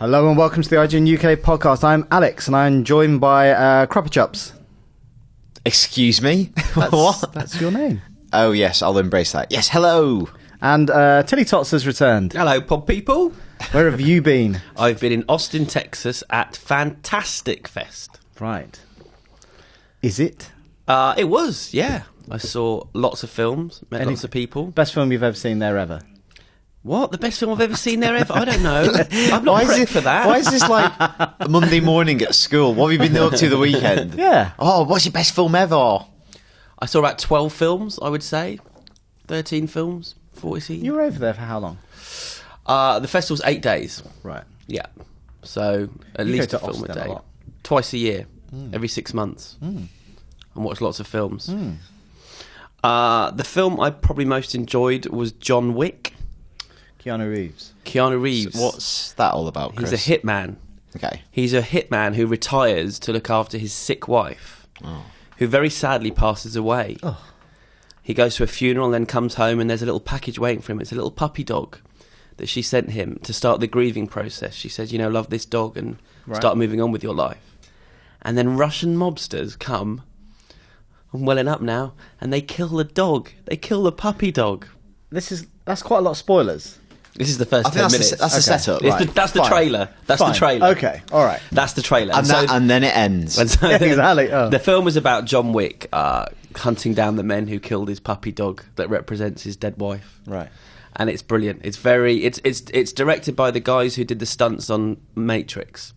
Hello and welcome to the IGN UK podcast. I'm Alex and I'm joined by Crupper Chups. Excuse me? What? That's your name. Oh, yes, I'll embrace that. Yes, hello. And Tilly Tots has returned. Hello, pod people. Where have you been? I've been in Austin, Texas at Fantastic Fest. Right. Is it? It was, yeah. I saw lots of films, met lots of people. Best film you've ever seen there ever? What? The best film I've ever seen there ever? I don't know. I'm not prepped for that. Why is this like Monday morning at school? What have you been up to the weekend? Yeah. Oh, what's your best film ever? I saw about 12 films, I would say. 13 films, 14. You were over there for how long? The festival's 8 days. Right. Yeah. So at You least go a to film Austin a a day. lot. Twice a year, every 6 months. And watch lots of films. The film I probably most enjoyed was John Wick. Keanu Reeves. Keanu Reeves. So what's that all about, Chris? He's a hitman. Okay. He's a hitman who retires to look after his sick wife, who very sadly passes away. Oh. He goes to a funeral and then comes home and there's a little package waiting for him. It's a little puppy dog that she sent him to start the grieving process. She says, love this dog and start moving on with your life. And then Russian mobsters come, I'm welling up now, and they kill the dog. They kill the puppy dog. That's quite a lot of spoilers. This is the first I think 10 minutes. that's the setup. That's the trailer. That's Fine. the trailer. Okay, all right. That's the trailer. And then it ends. Yeah, exactly. Oh. The film was about John Wick hunting down the men who killed his puppy dog that represents his dead wife. Right. And it's brilliant. It's directed by the guys who did the stunts on Matrix.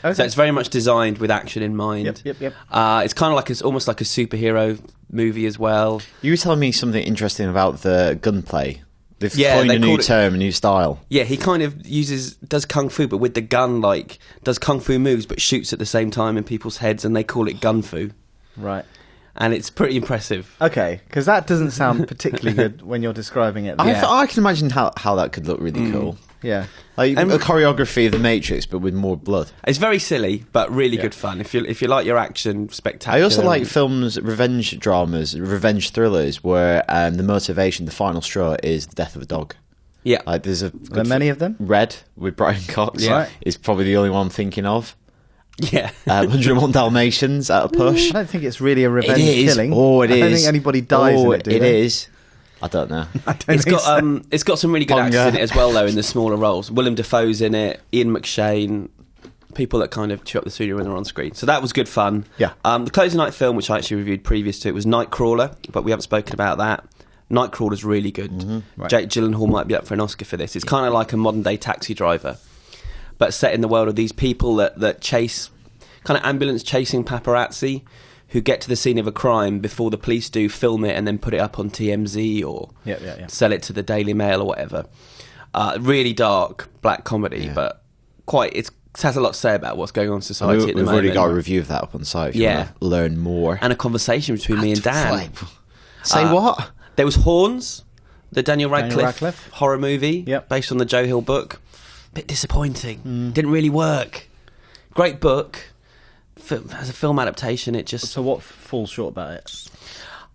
Okay. So it's very much designed with action in mind. Yep. It's kind of it's almost like a superhero movie as well. You were telling me something interesting about the gunplay. They've Yeah, coined they a new called it- term, a new style. Yeah, he kind of does kung fu, but with the gun, does kung fu moves, but shoots at the same time in people's heads, and they call it gun fu. Right. And it's pretty impressive. Okay, because that doesn't sound particularly good when you're describing it. I can imagine how that could look really cool. Yeah. Like a choreography of The Matrix, but with more blood. It's very silly, but really good fun. If you like your action, spectacular. I also like films, revenge dramas, revenge thrillers, where the motivation, the final straw, is the death of a dog. Yeah. Like there's Are there many of them? Red with Brian Cox. Yeah. Is probably the only one I'm thinking of. Yeah. 101 Dalmatians at a push. I don't think it's really a revenge It is. killing. Oh, it is. I don't think anybody dies in it, do It they? is. I don't know. It's got some really good Bunga. actors in it as well, though, in the smaller roles. Willem Dafoe's in it, Ian McShane, people that kind of chew up the studio when they're on screen. So that was good fun. Yeah. The closing night film, which I actually reviewed previous to it, was Nightcrawler, but we haven't spoken about that. Nightcrawler's really good. Right. Jake Gyllenhaal might be up for an Oscar for this. It's kind of like a modern-day Taxi Driver, but set in the world of these people that chase, kind of ambulance chasing paparazzi, who get to the scene of a crime before the police do, film it and then put it up on TMZ or sell it to the Daily Mail or whatever. Really dark black comedy, but it has a lot to say about what's going on in society at the We've moment. already got a review of that up on site if you want to learn more. And a conversation between me and Dan. Say what? There was Horns, the Daniel Radcliffe, Radcliffe. horror movie based on the Joe Hill book. Bit disappointing. Didn't really work. Great book. As a film adaptation, it just... So what falls short about it?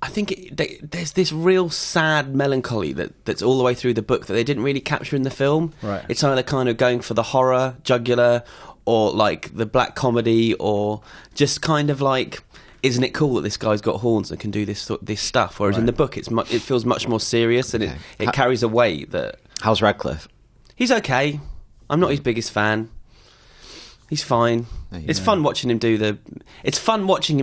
I think there's this real sad melancholy that's all the way through the book that they didn't really capture in the film. Right. It's either kind of going for the horror, jugular, or like the black comedy, or just kind of like, isn't it cool that this guy's got horns and can do this stuff? Whereas in the book, it feels much more serious, and it carries a weight that... How's Radcliffe? He's okay. I'm not his biggest fan. He's fine. It's fun watching him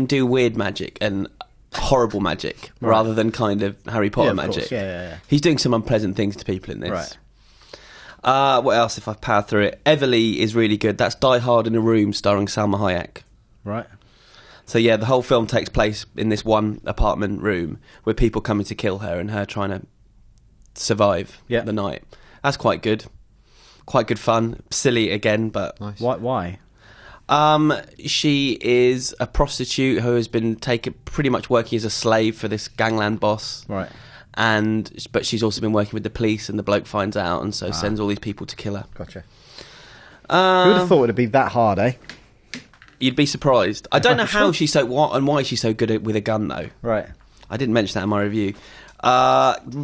do weird magic and horrible magic rather than kind of Harry Potter magic. Yeah. He's doing some unpleasant things to people in this. Right. What else if I've powered through it? Everly is really good. That's Die Hard in a Room starring Salma Hayek. Right. So yeah, the whole film takes place in this one apartment room with people coming to kill her and her trying to survive the night. That's quite good. Quite good fun. Silly again, but... Nice. Why? She is a prostitute who has been pretty much working as a slave for this gangland boss. Right. But she's also been working with the police, and the bloke finds out and so sends all these people to kill her. Gotcha. Who would have thought it'd be that hard, eh? You'd be surprised. I don't know how she's why she's so good with a gun, though. Right. I didn't mention that in my review.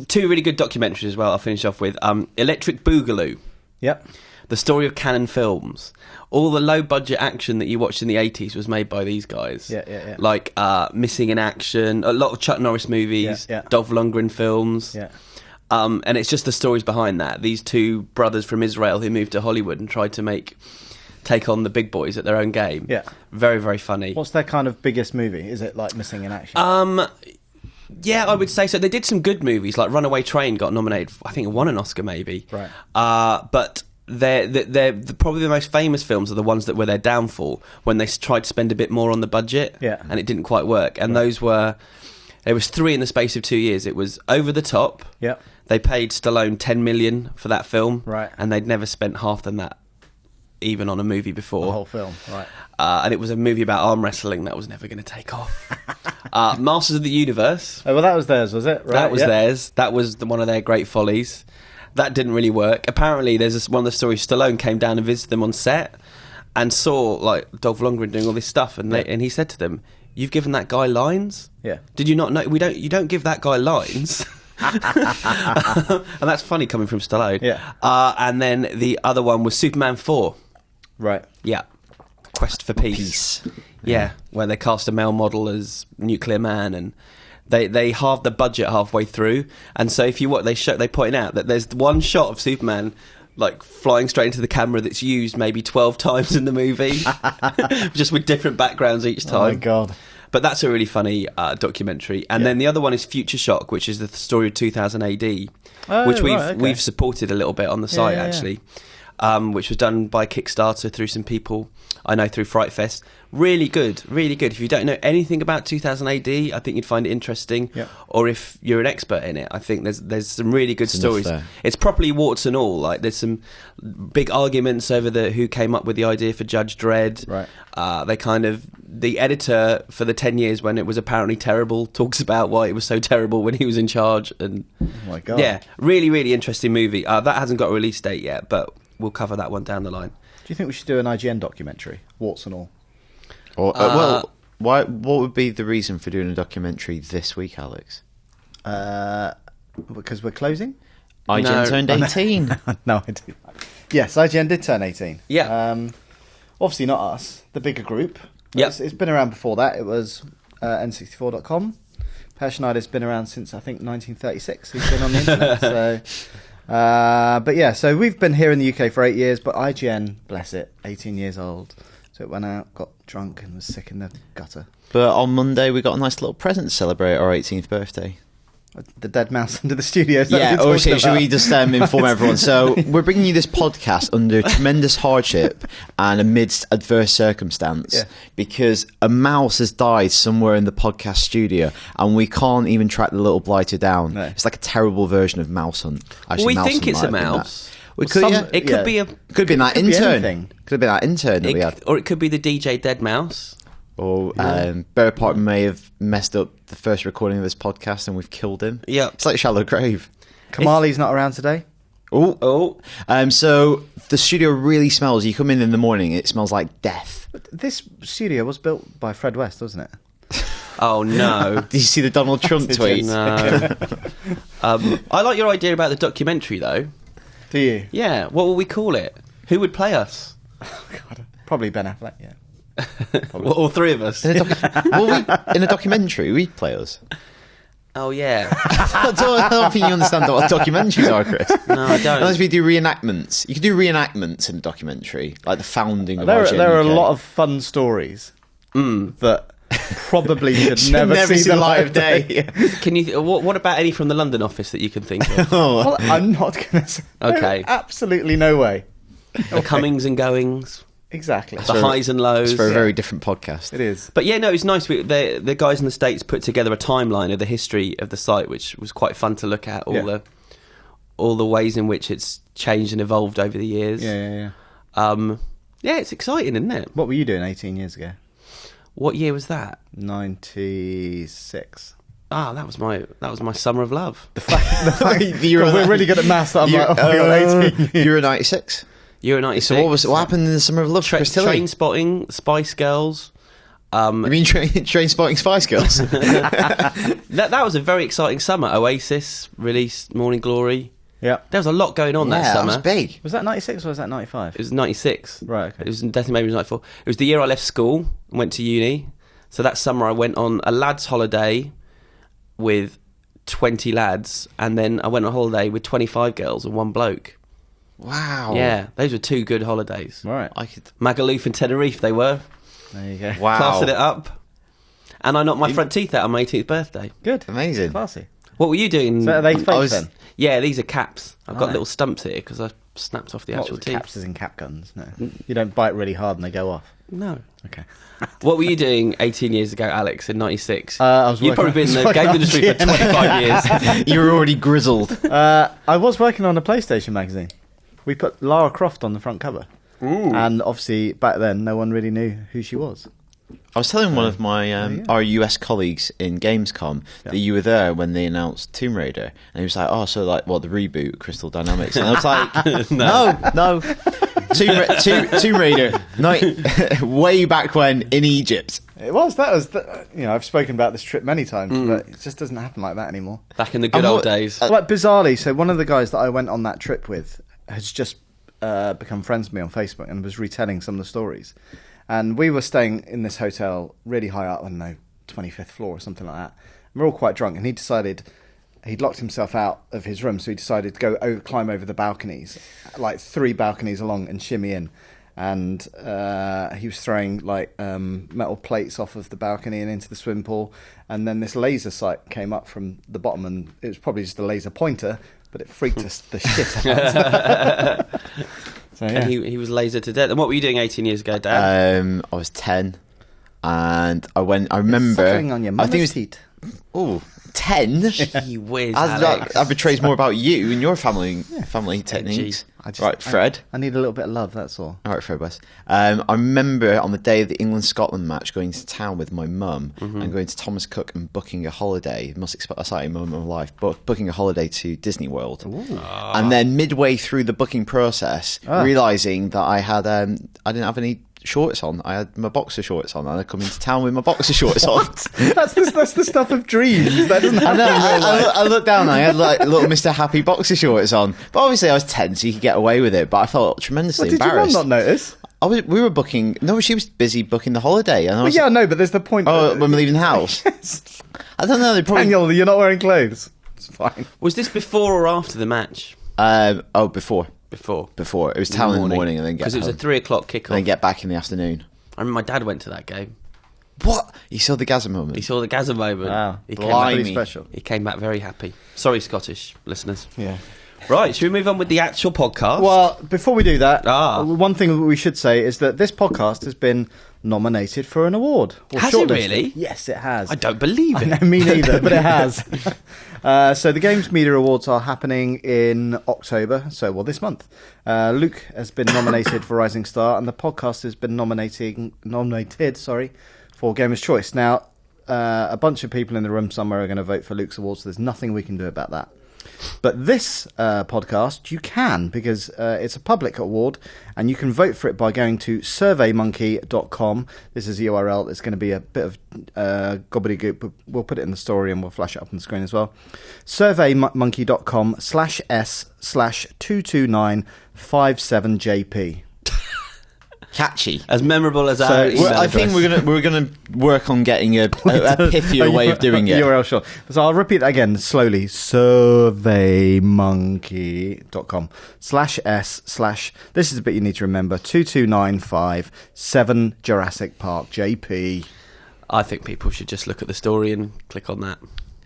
Two really good documentaries as well. I'll finish off with Electric Boogaloo. Yep. the story of canon films. All the low budget action that you watched in the 80s was made by these guys. Yeah. Like Missing in Action, a lot of Chuck Norris movies, Yeah. Dolph Lundgren films. Yeah. And it's just the stories behind that. These two brothers from Israel who moved to Hollywood and tried to take on the big boys at their own game. Yeah. Very, very funny. What's their kind of biggest movie? Is it like Missing in Action? Yeah, I would say so. They did some good movies, like Runaway Train got nominated. I think it won an Oscar, maybe. Right. But they're probably the most famous films are the ones that were their downfall when they tried to spend a bit more on the budget. Yeah. And it didn't quite work. And there was 3 in the space of 2 years. It was Over the Top. Yeah. They paid Stallone $10 million for that film. Right. And they'd never spent half than that, even on a movie before. The whole film, right. And it was a movie about arm wrestling that was never going to take off. Masters of the Universe. Oh, well, that was theirs, was it? Right. That was theirs. That was one of their great follies. That didn't really work. Apparently, there's one of the stories. Stallone came down and visited them on set and saw like Dolph Lundgren doing all this stuff, and and he said to them, "You've given that guy lines? Yeah. Did you not know? You don't give that guy lines." And that's funny coming from Stallone. Yeah. And then the other one was Superman 4. Right. Yeah. Quest for Peace. Yeah, where they cast a male model as Nuclear Man, and they halved the budget halfway through. And so if you they point out that there's one shot of Superman like flying straight into the camera that's used maybe 12 times in the movie, just with different backgrounds each time. Oh my god. But that's a really funny documentary. And then the other one is Future Shock, which is the story of 2000 AD, which we've supported a little bit on the site actually. Which was done by Kickstarter through some people I know through Fright Fest. Really good, really good. If you don't know anything about 2000 AD, I think you'd find it interesting. Yep. Or if you're an expert in it, I think there's some really good stories. It's properly warts and all. Like there's some big arguments over who came up with the idea for Judge Dredd. Right. The editor for the 10 years when it was apparently terrible talks about why it was so terrible when he was in charge. And oh my god. Yeah, really, really interesting movie. That hasn't got a release date yet, but we'll cover that one down the line. Do you think we should do an IGN documentary, warts and all? Or, well, what would be the reason for doing a documentary this week, Alex? Because we're closing? IGN turned 18. No idea. Yes, IGN did turn 18. Yeah. Obviously not us, the bigger group. Yeah. It's been around before that. It was N64.com. Per Schneider's been around since, I think, 1936. He's been on the internet. But yeah, so we've been here in the UK for 8 years, but IGN, bless it, 18 years old. So it went out, got drunk and was sick in the gutter. But on Monday we got a nice little present to celebrate our 18th birthday. The dead mouse under the studio. Yeah, or should we just inform everyone? So we're bringing you this podcast under tremendous hardship and amidst adverse circumstance because a mouse has died somewhere in the podcast studio and we can't even track the little blighter down. No. It's like a terrible version of Mouse Hunt. Actually, we Mouse think Hunt it's a mouse. It could be a... Could be that intern. Could have been that intern that we had. Or it could be the DJ Dead Mouse. Or Bear Part may have messed up the first recording of this podcast and we've killed him. Yeah. It's like Shallow Grave. Kamali's not around today. So the studio really smells. You come in the morning, it smells like death. But this studio was built by Fred West, wasn't it? Oh no! Did you see the Donald Trump tweet? No. I like your idea about the documentary, though. Do you? Yeah. What will we call it? Who would play us? Oh, God. Probably Ben Affleck. Yeah. Well, all three of us. In a documentary, we'd play us. Oh yeah. I don't think you understand what documentaries are, Chris. No, I don't. Unless we do reenactments. You could do reenactments in a documentary, like the founding of IGN There are a UK. lot of fun stories that probably should never see the light of day. Can you? What about any from the London office that you can think of? Well, I'm not going to say. Okay. No, absolutely no way. The comings and goings. Exactly. The highs and lows. It's for a very different podcast. It is. But yeah, no, it's nice. The guys in the States put together a timeline of the history of the site, which was quite fun to look at. All the ways in which it's changed and evolved over the years. Yeah. Yeah, it's exciting, isn't it? What were you doing 18 years ago? What year was that? 96. Ah, that was my summer of love. The fact we're really good at maths. That I'm like, oh my God, 18. You were 96. You were 96. So what happened in the summer of love? Train Spotting, Spice Girls. You mean train spotting Spice Girls? That was a very exciting summer. Oasis released Morning Glory. Yeah. There was a lot going on that That summer. was big. Was that 96 or was that 95? It was 96. Right, okay. It was definitely maybe 94. It was the year I left school and went to uni. So that summer I went on a lads' holiday with 20 lads, and then I went on holiday with 25 girls and one bloke. Wow. Yeah, those were 2 good holidays. Right. I could. Magaluf and Tenerife they were. There you go. Wow. Plastered it up. And I knocked my front teeth out on my 18th birthday. Good. Amazing. Classy. What were you doing? So are they fake then? Yeah, these are caps. I've got Right. little stumps here because I snapped off the Not actual with teeth. caps as in cap guns. No. You don't bite really hard and they go off. No. Okay. What were you doing 18 years ago, Alex, in 96? I was You've working- probably been in I the was game working industry on for 25 years. You were already grizzled. I was working on a PlayStation magazine. We put Lara Croft on the front cover. And obviously, back then, no one really knew who she was. I was telling one of my our US colleagues in Gamescom that you were there when they announced Tomb Raider, and he was like, "Oh, so like what the reboot, Crystal Dynamics?" And I was like, "No, Tomb Raider, way back when in Egypt." It was. That was. I've spoken about this trip many times, but it just doesn't happen like that anymore. Back in the good And old what- days. Like bizarrely, so one of the guys that I went on that trip with has just become friends with me on Facebook and was retelling some of the stories. And we were staying in this hotel really high up, I don't know, 25th floor or something like that. And we're all quite drunk, and he decided he'd locked himself out of his room, so he decided to go climb over the balconies, like 3 balconies along, and shimmy in. And he was throwing like metal plates off of the balcony and into the swimming pool. And then this laser sight came up from the bottom, and it was probably just a laser pointer, but it freaked us the shit out. So, yeah. And he was lasered to death. And what were you doing 18 years ago, Dad? I was 10, and I remember. Suckling on your I think it mama's was teat. Oh, 10? Gee whiz, That, Alex. that betrays more about you and your family techniques. Right, Fred. I need a little bit of love, that's all. All right, Fred West. I remember on the day of the England-Scotland match going to town with my mum and going to Thomas Cook and booking a holiday. Most exciting moment of my life, but booking a holiday to Disney World. And then midway through the booking process, realising that I didn't have any shorts on. I had my boxer shorts on, and I come into town with my boxer shorts on. That's the stuff of dreams. That doesn't happen in real life. I looked down and I had like little Mr. Happy boxer shorts on. But obviously I was 10, so you could get away with it. But I felt tremendously Did your mum embarrassed. not notice? We were booking. No, she was busy booking the holiday. And I Well, was, yeah, no, but there's the point. when we're leaving the house. I don't know. They probably. Daniel, you're not wearing clothes. It's fine. Was this before or after the match? Before. Before. It was town in the morning and then get Because it was a home. 3 o'clock kickoff. And then get back in the afternoon. I remember my dad went to that game. What? You saw the Gaza moment? He saw the Gaza moment. Wow. He Blimey. Pretty special. He came back very happy. Sorry, Scottish listeners. Yeah. Right, should we move on with the actual podcast? Well, before we do that, Ah. one thing that we should say is that this podcast has been nominated for an award. Or Has it shortlisted. really? Yes, it has. I don't believe it. I know, me neither, but it has. So the Games Media Awards are happening in October, this month. Luke has been nominated for Rising Star, and the podcast has been nominated for Gamer's Choice. Now, a bunch of people in the room somewhere are going to vote for Luke's award, so there's nothing we can do about that. But this podcast, you can, because it's a public award, and you can vote for it by going to surveymonkey.com. This is the URL. It's going to be a bit of gobbledygook, but we'll put it in the story and we'll flash it up on the screen as well. surveymonkey.com/s/22957JP. Catchy. As memorable as So, our well, email I think address. we're gonna work on getting a pithier way of doing it. URL, sure. So I'll repeat that again slowly. surveymonkey.com/s/ this is the bit you need to remember, 22957 Jurassic Park JP. I think people should just look at the story and click on that.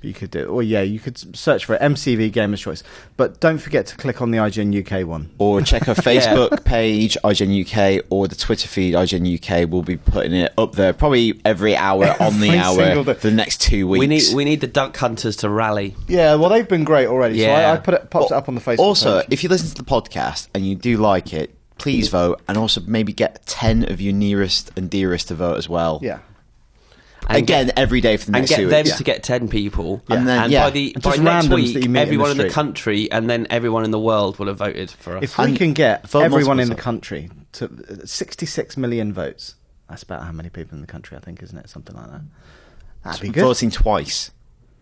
You could do, or yeah, you could search for MCV Gamer's Choice, but don't forget to click on the IGN UK one. Or check our Facebook page, IGN UK, or the Twitter feed, IGN UK. We'll be putting it up there probably every hour on the Every hour single day. for the next 2 weeks. We need the duck hunters to rally. Yeah, well, they've been great already. Yeah. So I popped it up on the Facebook Also, page. if you listen to the podcast and you do like it, please vote, and also maybe get 10 of your nearest and dearest to vote as well. Yeah. And Again, every day for the and next get 2 them weeks. to get 10 people. And then, and yeah. by Just next randoms week, that you meet in everyone the in the street. country and then everyone in the world will have voted for us. If we And can get vote everyone multiple in the times. country to 66 million votes, that's about how many people in the country, I think, isn't it? Something like that. That'd be good. Voting twice.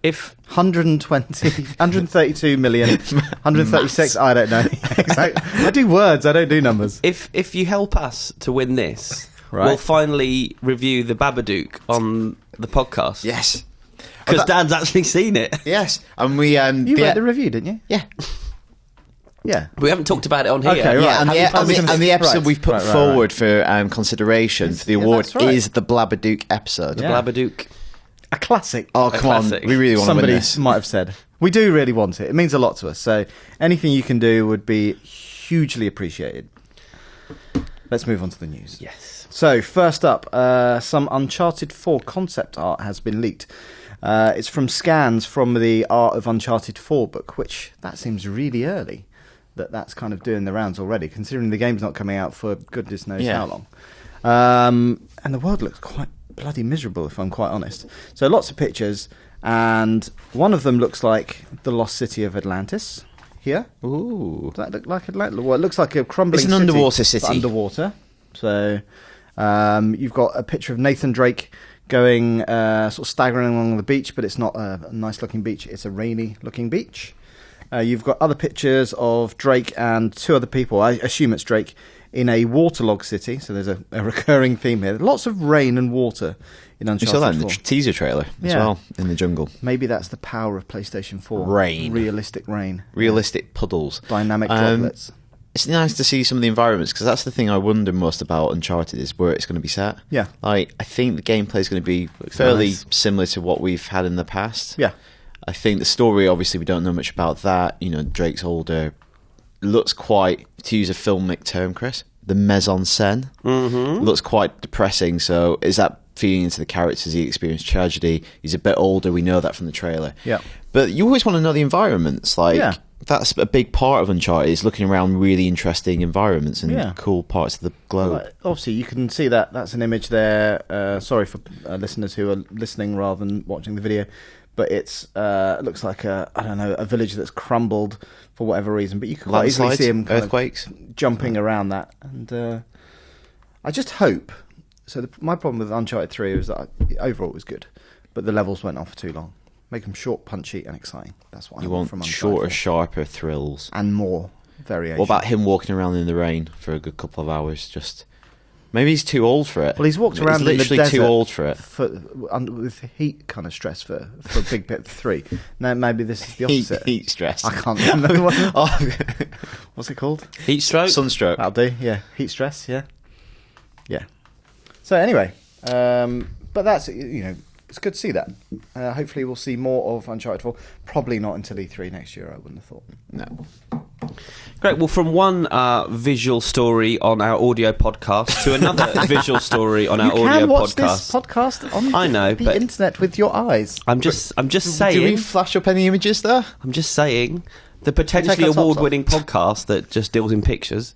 If 132 million, 136. I don't know. Exactly. I do words. I don't do numbers. if you help us to win this, Right. we'll finally review the Babadook on the podcast. Yes. Because Dan's actually seen it. Yes. And we... You read the review, didn't you? Yeah. Yeah. We haven't talked about it on here. Okay, right. Yeah, and the episode Right. we've put Right. forward for consideration for the award that's right. is the Blabadook episode. Yeah. Babadook. A classic. Oh, come classic. on. We really want to win Somebody this. might have said. We do really want it. It means a lot to us. So anything you can do would be hugely appreciated. Let's move on to the news. Yes. So first up, some Uncharted 4 concept art has been leaked. It's from scans from the Art of Uncharted 4 book, which that seems really early. That's kind of doing the rounds already, considering the game's not coming out for goodness knows how long. And the world looks quite bloody miserable, if I'm quite honest. So lots of pictures, and one of them looks like the lost city of Atlantis. Here, Ooh. does that look like Atlantis? Well, it looks like a crumbling. It's an city, underwater but city. underwater. So you've got a picture of Nathan Drake going sort of staggering along the beach, but it's not a nice looking beach. It's a rainy looking beach. You've got other pictures of Drake and two other people. I assume it's Drake in a waterlogged city. So there's a recurring theme here. Lots of rain and water in We Uncharted saw that in the 4. teaser trailer as Yeah. well, in the jungle. Maybe that's the power of PlayStation 4. Rain. Realistic rain. Realistic puddles. Dynamic droplets. It's nice to see some of the environments, because that's the thing I wonder most about Uncharted, is where it's going to be set. Yeah. Like, I think the gameplay is going to be fairly nice. similar to what we've had in the past. Yeah. I think the story, obviously, we don't know much about that. You know, Drake's older. Looks quite, to use a filmic term, Chris, the mise-en-scène. Mm-hmm. Looks quite depressing. So is that feeding into the characters? He experienced tragedy. He's a bit older. We know that from the trailer. Yeah. But you always want to know the environments. Like, Yeah. that's a big part of Uncharted, is looking around really interesting environments and Yeah. cool parts of the globe. Well, obviously, you can see that. That's an image there. Sorry for listeners who are listening rather than watching the video. But it looks like a village that's crumbled for whatever reason. But you can quite easily Landslides, see him kind earthquakes. of jumping around that. And I just hope. So my problem with Uncharted 3 was that overall it was good, but the levels went on for too long. Make them short, punchy, and exciting. That's what You I want want from Uncharted shorter, 4. sharper thrills. And more variation. What about him walking around in the rain for a good couple of hours? Just maybe he's too old for it. Well, he's walked around in the literally desert too old for it. with heat kind of stress for Big Bit 3. Now maybe this is the opposite. Heat stress. I can't remember Oh, what's it called. Heat stroke? sunstroke. That'll do. Yeah, heat stress. Yeah. So anyway, but that's it's good to see that. Hopefully, we'll see more of Uncharted 4. Probably not until E3 next year. I wouldn't have thought. No. Great. Well, from one visual story on our audio podcast to another visual story on our You audio can watch podcast. this podcast on I know, the but- internet with your eyes. I'm just Do we saying. flash up any images there? I'm just saying. The Take potentially our tops award-winning podcast that just deals in pictures.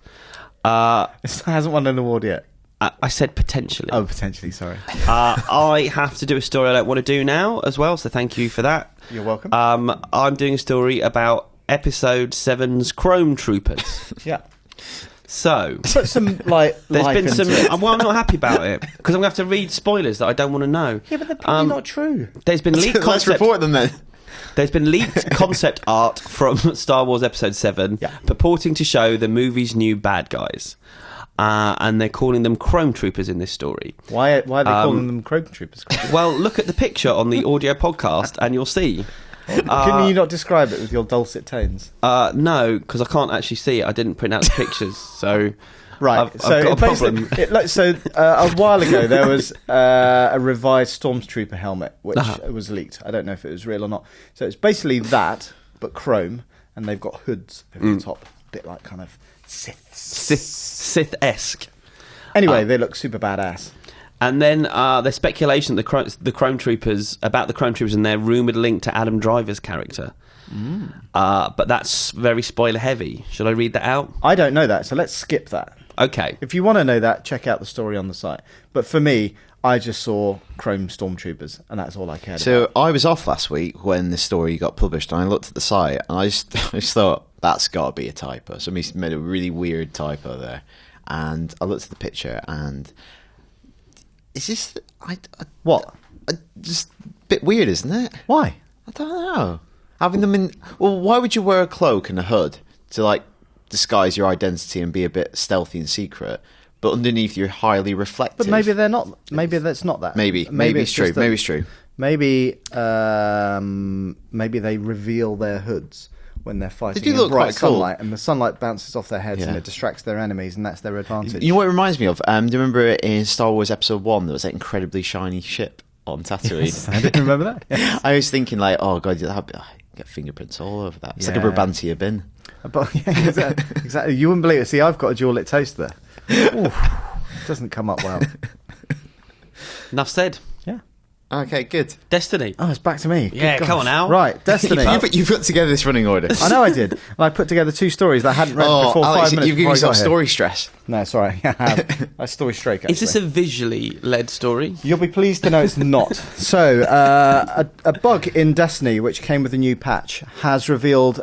It hasn't won an award yet. I said potentially. Oh, potentially. Sorry. I have to do a story I don't want to do now as well, so thank you for that. You're welcome. I'm doing a story about Episode 7's Chrome Troopers. Yeah. So, Put some life there's been some... into it. Well, I'm not happy about it, because I'm going to have to read spoilers that I don't want to know. Yeah, but they're probably not true. There's been leaked Let's concept... report them then. There's been leaked concept art from Star Wars Episode 7 Yeah. purporting to show the movie's new bad guys. And they're calling them Chrome Troopers in this story. Why are they calling them Chrome Troopers? Well, look at the picture on the audio podcast and you'll see. Can you not describe it with your dulcet tones? No, because I can't actually see it. I didn't print out the pictures, so... Right, I've got a problem. A while ago there was a revised Stormtrooper helmet which was leaked. I don't know if it was real or not. So it's basically that, but chrome, and they've got hoods over the top, a bit like kind of Sith-esque. Anyway, they look super badass. And then there's speculation that the Chrome Troopers, about the Chrome Troopers and their rumoured link to Adam Driver's character. But that's very spoiler heavy. Should I read that out? I don't know that, so let's skip that. Okay. If you want to know that, check out the story on the site. But for me, I just saw Chrome Stormtroopers, and that's all I cared about. So I was off last week when the story got published, and I looked at the site, and I just thought, that's got to be a typo. Somebody's made a really weird typo there. And I looked at the picture, and is this... What? Just a bit weird, isn't it? Why? I don't know. Having them in. Well, why would you wear a cloak and a hood to like disguise your identity and be a bit stealthy and secret? But underneath, you're highly reflective. But maybe they're not. Maybe that's not that. Maybe it's true. Maybe it's true. Maybe they reveal their hoods when they're fighting do in look bright quite cool. sunlight, and the sunlight bounces off their heads and Yeah. it distracts their enemies, and that's their advantage. You know what it reminds me of? Do you remember in Star Wars Episode 1, there was that incredibly shiny ship on Tatooine? Yes, I didn't remember that. Yes. I was thinking, like, oh, God, I get fingerprints all over that. It's like a Yeah. Brabantia bin. But, yeah, exactly. You wouldn't believe it. See, I've got a dual-lit toaster. Oof, doesn't come up well. Enough said. Yeah. Okay, good. Destiny. Oh, it's back to me. Yeah, Good come on gosh. now. Right, Destiny. You put together this running order. I know I did. And I put together 2 stories that I hadn't read before Alex, 5 minutes you've given before I yourself got here. story stress. No, sorry. I have. I story straight, actually. Is this a visually led story? You'll be pleased to know it's not. So, a bug in Destiny, which came with a new patch, has revealed,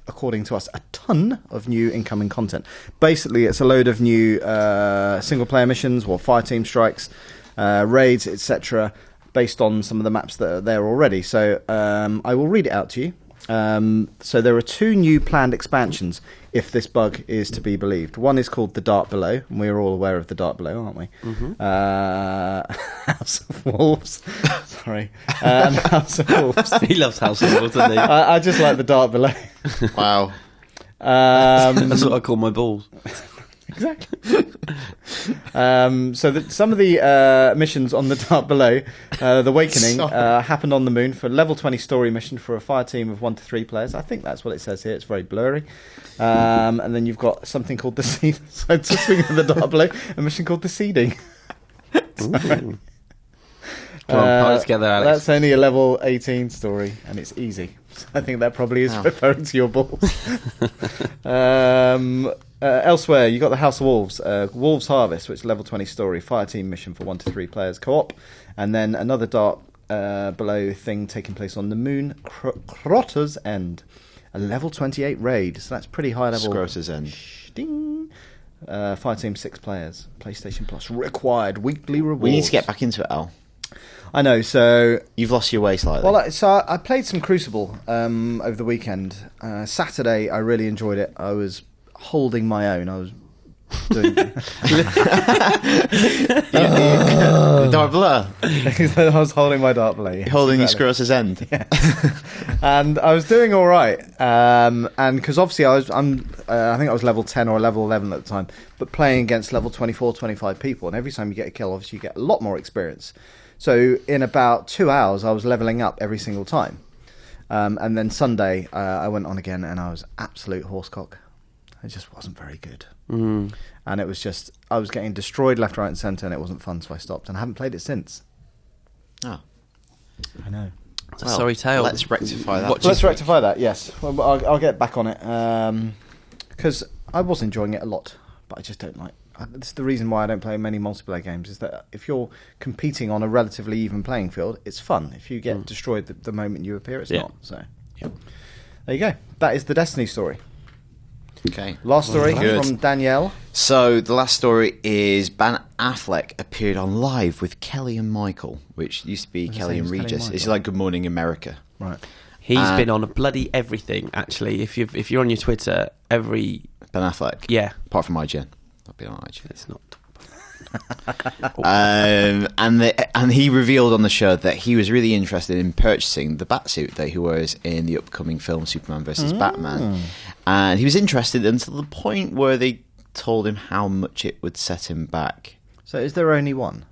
according to us, a ton of new incoming content. Basically, it's a load of new single-player missions, or fireteam strikes, raids, etc., based on some of the maps that are there already. So, I will read it out to you. So there are 2 new planned expansions, if this bug is to be believed. One is called The Dark Below, and we're all aware of The Dark Below, aren't we? Mm-hmm. House of Wolves. Sorry. House of Wolves. He loves House of Wolves, doesn't he? I just like The Dark Below. Wow. That's what I call my balls. Exactly. Some of the missions on The Dark Below, The Awakening, happened on the moon for a level 20 story mission for a fire team of 1 to 3 players. I think that's what it says here. It's very blurry. And then you've got something called the seed. So to speak of The Dark Below, a mission called the seeding. Come on, pile it together, Alex. That's only a level 18 story, and it's easy. So I think that probably is referring to your balls. Elsewhere, you got the House of Wolves, Wolves Harvest, which is level 20 story, fire team mission for 1 to 3 players, co-op, and then another Dark Below thing taking place on the moon, Crotter's End, a level 28 raid, so that's pretty high level. Scrota's End. Ding. Fire team 6 players, PlayStation Plus required weekly rewards. We need to get back into it, Al. I know, so You've lost your way slightly. well, I played some Crucible over the weekend. Saturday, I really enjoyed it. I was holding my own. I was doing The Dark Below. I was holding my Dark Below. Yeah, Holding exactly. your Scrota's End. And I was doing all right. And because obviously I think I was level 10 or level 11 at the time, but playing against level 24, 25 people, and every time you get a kill, obviously you get a lot more experience. So in about 2 hours, I was leveling up every single time. And then Sunday, I went on again, and I was absolute horsecock. It just wasn't very good. Mm. And it was just, I was getting destroyed left, right, and centre, and it wasn't fun, so I stopped. And I haven't played it since. Oh. I know. It's a sorry tale. Let's rectify that. Let's rectify that, yes. Well, I'll get back on it. Because I was enjoying it a lot, but I just don't like. That's the reason why I don't play many multiplayer games, is that if you're competing on a relatively even playing field, it's fun. If you get destroyed the moment you appear, it's not. So, there you go. That is the Destiny story. Okay. Last story Good. from Danielle. So the last story is Ben Affleck appeared on Live with Kelly and Michael, which used to be Kelly and Regis. It's like Good Morning America. Right. He's been on a bloody everything, actually. If you're on your Twitter, every... Ben Affleck. Yeah. Apart from IGN. I'll be on IGN. It's not... And he revealed on the show that he was really interested in purchasing the batsuit that he wears in the upcoming film Superman vs. Batman. And he was interested until the point where they told him how much it would set him back. So is there only one?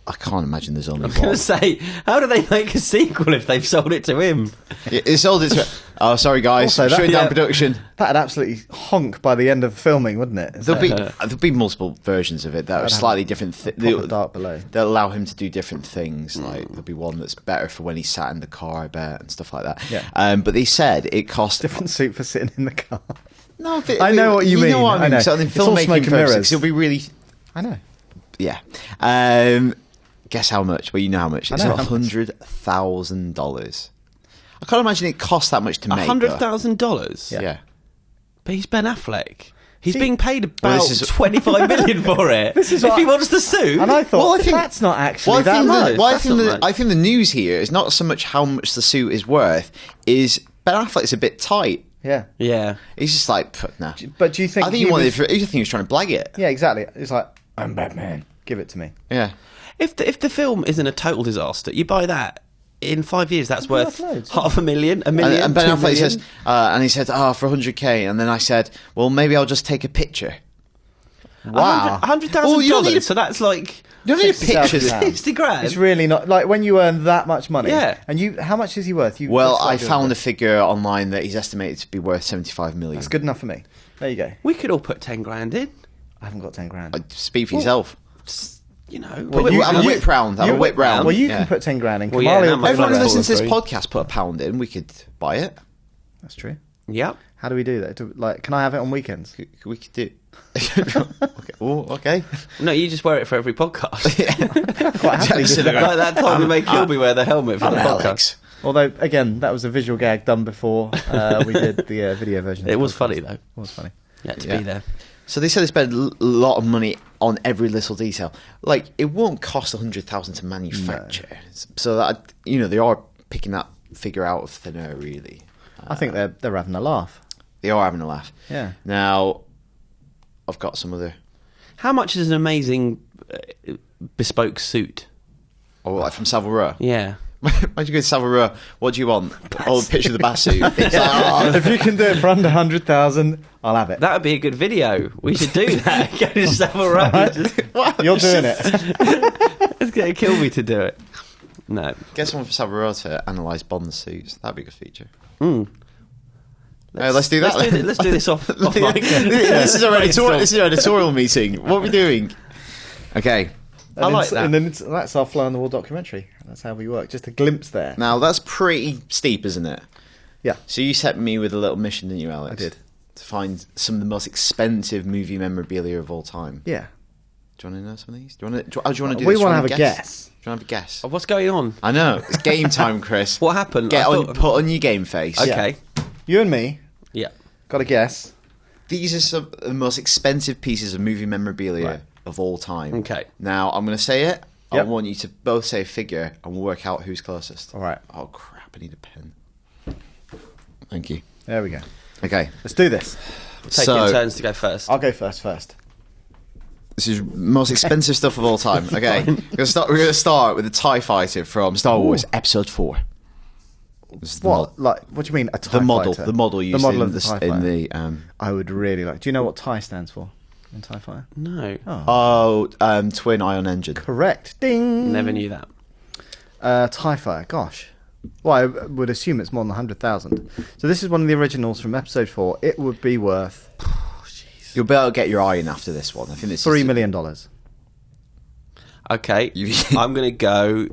I can't imagine there's only I was going one. to say, how do they make a sequel if they've sold it to him? It sold it to... Oh, sorry, guys. Also, Shutting down production. That'd absolutely honk by the end of filming, wouldn't it? There'll be multiple versions of it that are slightly different. Proper Dark Below. They'll allow him to do different things. Like there'll be one that's better for when he's sat in the car, I bet, and stuff like that. Yeah. But they said it cost Different suit for sitting in the car. No, but I know what you mean. know what I mean. I know. So in It's all filmmaking smoke and purposes, mirrors. it'll be really. I know. Yeah. Guess how much? Well, you know how much. It's I know how much. $100,000. I can't imagine it costs that much to make. $100,000? Yeah. But he's Ben Affleck. He's being paid about this is- 25 million for it. is if what- he wants the suit. And I thought, Well, I think- that's not actually Well, I that think, much. I think the news here is not so much how much the suit is worth, is Ben Affleck's a bit tight. Yeah. Yeah. He's just like, nah. But do you think I think I think he was trying to blag it. Yeah, exactly. It's like, I'm Batman. Give it to me. Yeah. If the film isn't a total disaster, you buy that. In 5 years, that's worth loads. $500,000, $1 million, And Ben $2 Affleck million. says, and he said, for 100k, and then I said, well, maybe I'll just take a picture. Wow. $100,000. Well, you don't need a- So that's like You don't need a picture. £60,000. 60 grand. It's really not like when you earn that much money. Yeah. And how much is he worth? Well, I found a figure online that he's estimated to be worth 75 million. That's good enough for me. There you go. We could all put 10 grand in. I haven't got 10 grand. Speak for yourself. You know, Well, have a whip round. Have a whip round. Well, you Yeah. can put 10 grand in. Well, yeah, Kamali that will might put Everyone who Well, listens to this three. podcast put a pound in. We could buy it. That's true. Yep. How do we do that? Can I have it on weekends? We could do. Okay. Oh, okay. No, you just wear it for every podcast. Quite happily do that. Like that time we made Kilby wear the helmet for the podcast. Alex. Although, again, that was a visual gag done before we did the video version. of It the was podcast. funny, though. It was funny. Yeah, to Yeah. be there. So they said they spent a lot of money on every little detail. Like, it won't cost 100,000 to manufacture. So that, they are picking that figure out of thin air, really. I think they're having a laugh. They are having a laugh. Yeah. Now, I've got some other. How much is an amazing bespoke suit? Oh, like from Savile Row. Yeah. Why'd you go to Savile Row? What do you want? Oh, picture of the bass suit. It's like, oh, If you can do it for under 100,000, I'll have it. That would be a good video. We should do that. Go to Savile Row. Right. Just, You're doing it. let's get Kilby to do it. No. get someone from Savile Row to analyse Bond suits. That'd be a good feature. Let's, Let's do that. Let's do this off mic. This is our editorial meeting. What are we doing? Okay. I like that. And then that's our fly on the wall documentary. That's how we work. Just a glimpse there. Now, that's pretty steep, isn't it? Yeah. So you set me with a little mission, didn't you, Alex? I did. To find some of the most expensive movie memorabilia of all time. Yeah. Do you want to know some of these? Do you want to do We this? want to Do have you a guess. Do you want to have a guess? What's going on? I know. It's game time, Chris. What happened? I thought- Put on your game face. Okay. You and me Yeah. got a guess. These are some of the most expensive pieces of movie memorabilia Right. of all time. Okay. Now, I'm going to say it. I Yep. want you to both say a figure and we'll work out who's closest. All right. Oh, crap. I need a pen. Thank you. There we go. Okay. Let's do this. Taking turns to go first. I'll go first. This is most expensive stuff of all time. Okay. We're going to start with the TIE Fighter from Star Wars Episode 4. This is the What? Like, what do you mean? A TIE The model. fighter? The model used model in of the TIE in fighter. the I would really like. Do you know what TIE stands for in TIE fighter? No. twin ion engine. Correct. Ding. Never knew that. TIE fighter. Gosh. Well, I would assume it's more than 100,000. So this is one of the originals from Episode 4. It would be worth You'll be able to get your eye in after this one. I think this $3 is million. Okay. I'm going to go.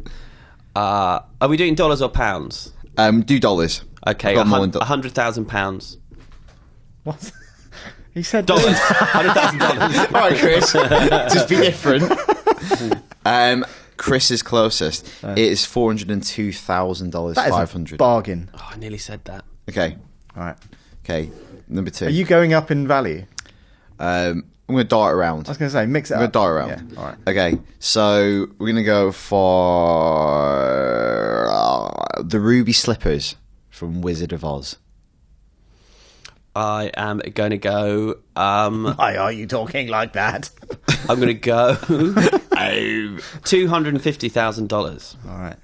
Are we doing dollars or pounds? do dollars. Okay. I've got more than £100,000. What? He said Dollars. $100,000. All right, Chris. Just be different. Chris is closest. It is $402,000. That is a 500. bargain. Oh, I nearly said that. Okay. All right. Okay. Number 2. Are you going up in value? I'm going to dart around. I was going to say, mix it I'm up. going to dart around. Yeah, all right. Okay, so we're going to go for the ruby slippers from Wizard of Oz. I am going to go. Why are you talking like that? I'm going to go. $250,000. All right.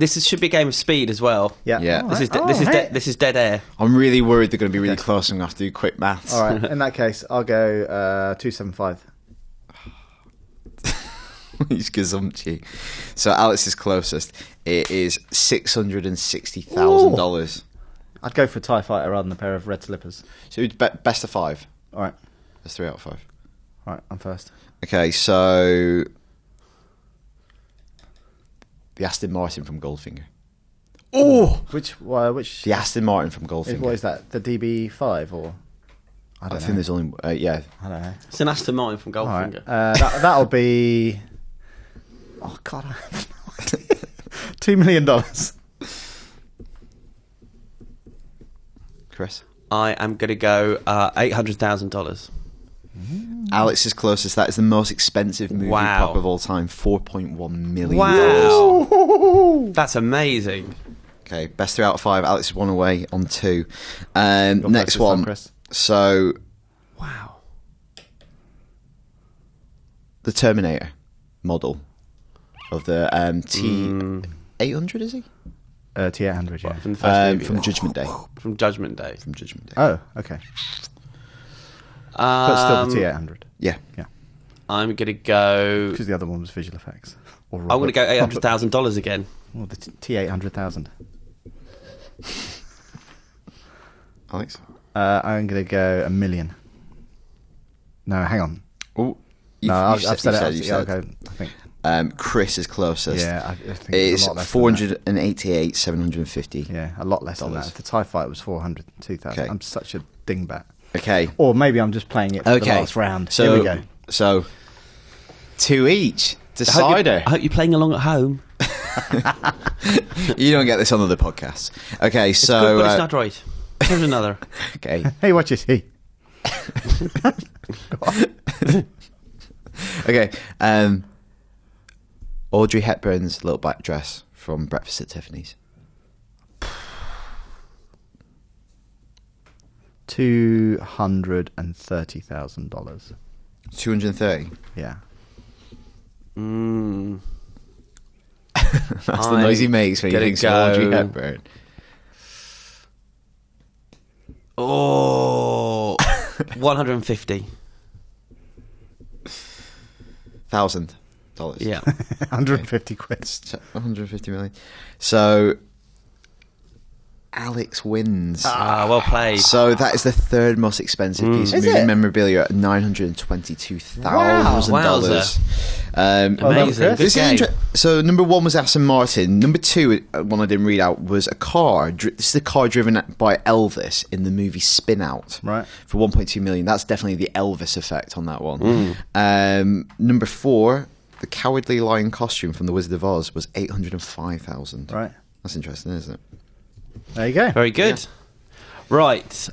Should be a game of speed as well. Yeah. Yeah. All This right. is Oh, hey. this is dead air. I'm really worried they're going to be really close and I'm going to have to do quick maths. All right. In that case, I'll go 275. He's gazumpty. So Alex is closest. It is $660,000. I'd go for a TIE fighter rather than a pair of red slippers. So it's best of 5. All right. That's 3 out of 5. All right. I'm first. Okay, so the Aston Martin from Goldfinger. Oh, Which? the Aston Martin from Goldfinger. What is that? The DB5 or? I don't know. think there's only yeah. I don't know. It's an Aston Martin from All right. Goldfinger. That'll be. Oh God, I have no idea. $2 million. Chris? I am going to go $800,000. Alex is closest. That is the most expensive movie Wow. prop of all time. $4.1 million. Wow. That's amazing. Okay, best 3 out of 5. Alex is 1 away on 2. Go Next first one. time, Chris. So, Wow. the Terminator model of the T800, is he? T800, yeah. From the first movie. From Judgment Day. From Judgment Day. From Judgment Day. Oh, okay. But still the T800. Yeah. Yeah. I'm going to go... Because the other one was visual effects. Or I'm going to go $800,000 again. Well, the T800,000. Alex? I'm going to go $1 million. No, hang on. Oh, No, I've said it. you Yeah, said. okay, I think. Chris is closest. Yeah, I think It's a lot less than that. 488,750. Yeah, a lot less than that. If the TIE fighter was 402,000. Okay. I'm such a dingbat. Okay. Or maybe I'm just playing it for the last round. Here we go. So, 2 each. Decider. I hope you're playing along at home. You don't get this on other podcasts. Okay, It's so... good, but it's not right. Here's another. Okay. Hey, what you see? Okay. Audrey Hepburn's little black dress from Breakfast at Tiffany's. $230,000. 230. Yeah. That's the noise he makes when he thinks of Audrey Hepburn. Oh, 150. $1,000. Yeah. 150 quid. 150 million. So Alex wins. Well played. So that is the third most expensive piece of Is movie it? memorabilia at $922,000. Wowza. Amazing. Chris. This is Good game. so number 1 was Aston Martin. Number 2, one I didn't read out, was a car. This is the car driven by Elvis in the movie Spin Out. Right. For 1.2 million. That's definitely the Elvis effect on that one. Number 4, the Cowardly Lion costume from The Wizard of Oz was 805,000. Right. That's interesting, isn't it? There you go. Very good. Right.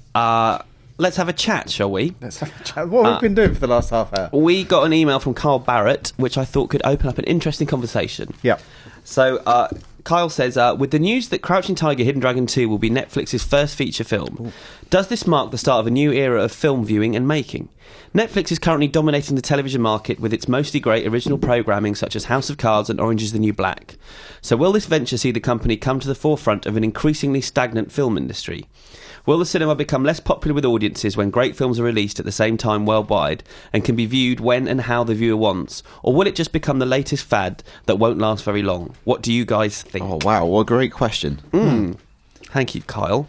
Let's have a chat, shall we? Let's have a chat. What have we been doing for the last half hour? We got an email from Carl Barrett, which I thought could open up an interesting conversation. Yeah. So, Kyle says, with the news that Crouching Tiger, Hidden Dragon 2 will be Netflix's first feature film, does this mark the start of a new era of film viewing and making? Netflix is currently dominating the television market with its mostly great original programming such as House of Cards and Orange is the New Black. So will this venture see the company come to the forefront of an increasingly stagnant film industry? Will the cinema become less popular with audiences when great films are released at the same time worldwide and can be viewed when and how the viewer wants? Or will it just become the latest fad that won't last very long? What do you guys think? Oh, wow. What a great question. Thank you, Kyle.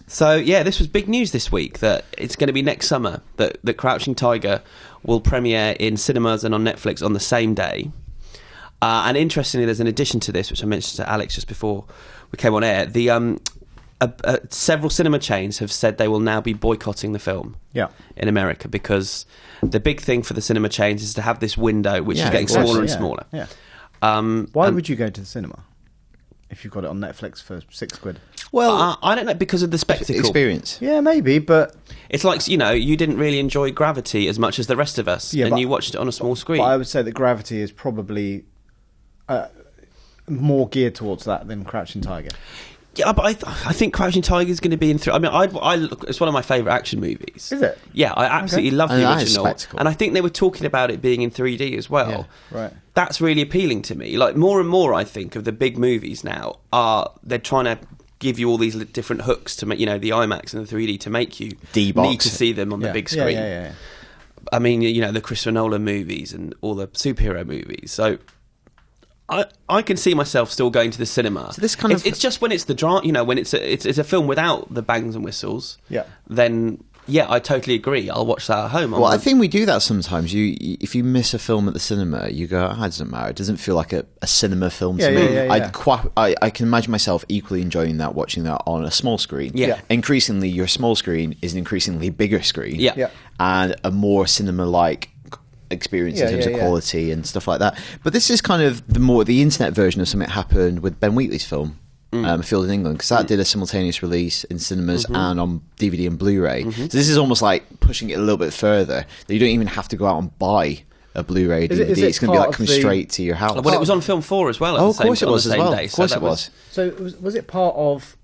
So, yeah, this was big news this week that it's going to be next summer that Crouching Tiger will premiere in cinemas and on Netflix on the same day. And interestingly, there's an addition to this, which I mentioned to Alex just before we came on air. Several cinema chains have said they will now be boycotting the film in America because the big thing for the cinema chains is to have this window, which is getting smaller and smaller. Yeah. Why would you go to the cinema if you've got it on Netflix for £6? Well, I don't know, because of the spectacle. Experience. Yeah, maybe, but... It's like, you didn't really enjoy Gravity as much as the rest of us, and you watched it on a small screen. But I would say that Gravity is probably more geared towards that than Crouching Tiger. Yeah, but I think Crouching Tiger is going to be in... I mean, it's one of my favourite action movies. Is it? Yeah, I absolutely love the original. Spectacle. And I think they were talking about it being in 3D as well. Yeah, right. That's really appealing to me. Like, more and more, I think, of the big movies now they're trying to give you all these different hooks to make, the IMAX and the 3D to make you D-box need to see them on the big screen. Yeah. I mean, the Christopher Nolan movies and all the superhero movies. So I can see myself still going to the cinema. So this kind of... It's just when it's the drama, when it's a film without the bangs and whistles. Yeah. Then I totally agree. I'll watch that at home. Well, I think we do that sometimes. If you miss a film at the cinema, you go, it doesn't matter. It doesn't feel like a cinema film to me. I can imagine myself equally enjoying that, watching that on a small screen. Yeah. Increasingly, your small screen is an increasingly bigger screen. Yeah. And a more cinema-like experience in terms of quality and stuff like that. But this is kind of the internet version of something that happened with Ben Wheatley's film. Field in England, because that did a simultaneous release in cinemas and on DVD and Blu-ray. So this is almost like pushing it a little bit further. That you don't even have to go out and buy a Blu-ray DVD. It's going to be like coming straight to your house. Well, it was on Film 4 as well. At the same, of course it was on the as same well. Day, Of course it was. So was it part of,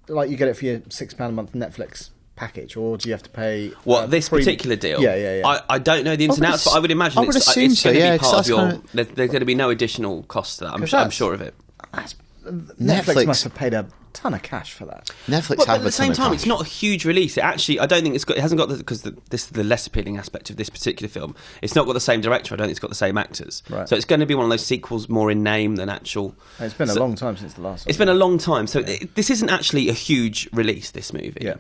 like, you get it for your £6 a month Netflix package, or do you have to pay this particular deal? Yeah. I don't know the ins and outs, but I would imagine it's going to be part of your. There's going to be no additional cost to that. I'm sure of it. Netflix must have paid a ton of cash for that. Netflix But at the same time, it's not a huge release. I don't think it hasn't got because this is the less appealing aspect of this particular film. It's not got the same director. I don't think it's got the same actors. Right. So it's going to be one of those sequels more in name than actual. It's been a long time since the last one. It's been a long time. So this isn't actually a huge release, this movie. Yeah.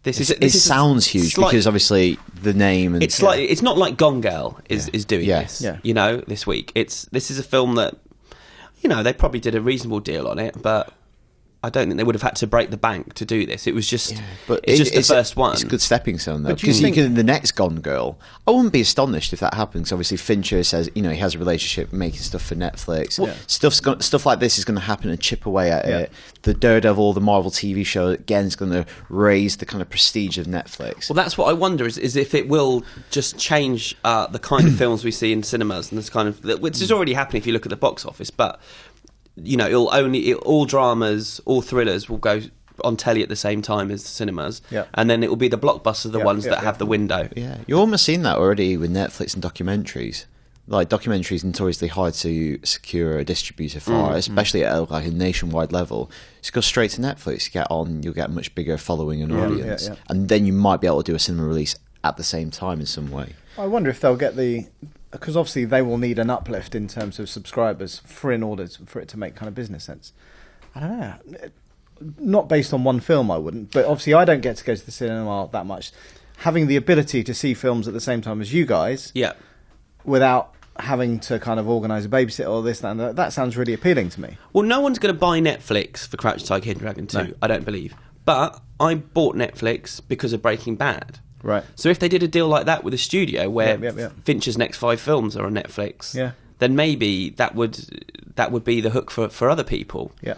It sounds huge because obviously the name and it's like it's not like Gone Girl is doing this. Yeah. You know, this week this is a film that, you know, they probably did a reasonable deal on it, but I don't think they would have had to break the bank to do this. It was just, it's the first one. It's a good stepping stone, though, because the next Gone Girl, I wouldn't be astonished if that happens. Obviously, Fincher says, you know, he has a relationship making stuff for Netflix. Stuff like this is going to happen and chip away at it. The Daredevil, the Marvel TV show, again, is going to raise the kind of prestige of Netflix. Well, that's what I wonder is if it will just change the kind of films we see in cinemas, and this kind of, which is already happening if you look at the box office, but you know, all dramas, all thrillers will go on telly at the same time as the cinemas, and then it will be the blockbusters, the ones that have the window. Yeah, you're almost seeing that already with Netflix and documentaries. Like, documentaries notoriously hard to secure a distributor for, especially at like a nationwide level. Just go straight to Netflix, you'll get a much bigger following and audience, and then you might be able to do a cinema release at the same time in some way. I wonder if they'll get because obviously they will need an uplift in terms of subscribers in order for it to make kind of business sense. I don't know. Not based on one film, I wouldn't. But obviously I don't get to go to the cinema that much. Having the ability to see films at the same time as you guys, without having to kind of organise a babysitter or this, that, and that sounds really appealing to me. Well, no one's going to buy Netflix for Crouch Tiger, Hidden Dragon 2, I don't believe. But I bought Netflix because of Breaking Bad. Right. So if they did a deal like that with a studio where Fincher's next 5 films are on Netflix, then maybe that would be the hook for other people. Yeah.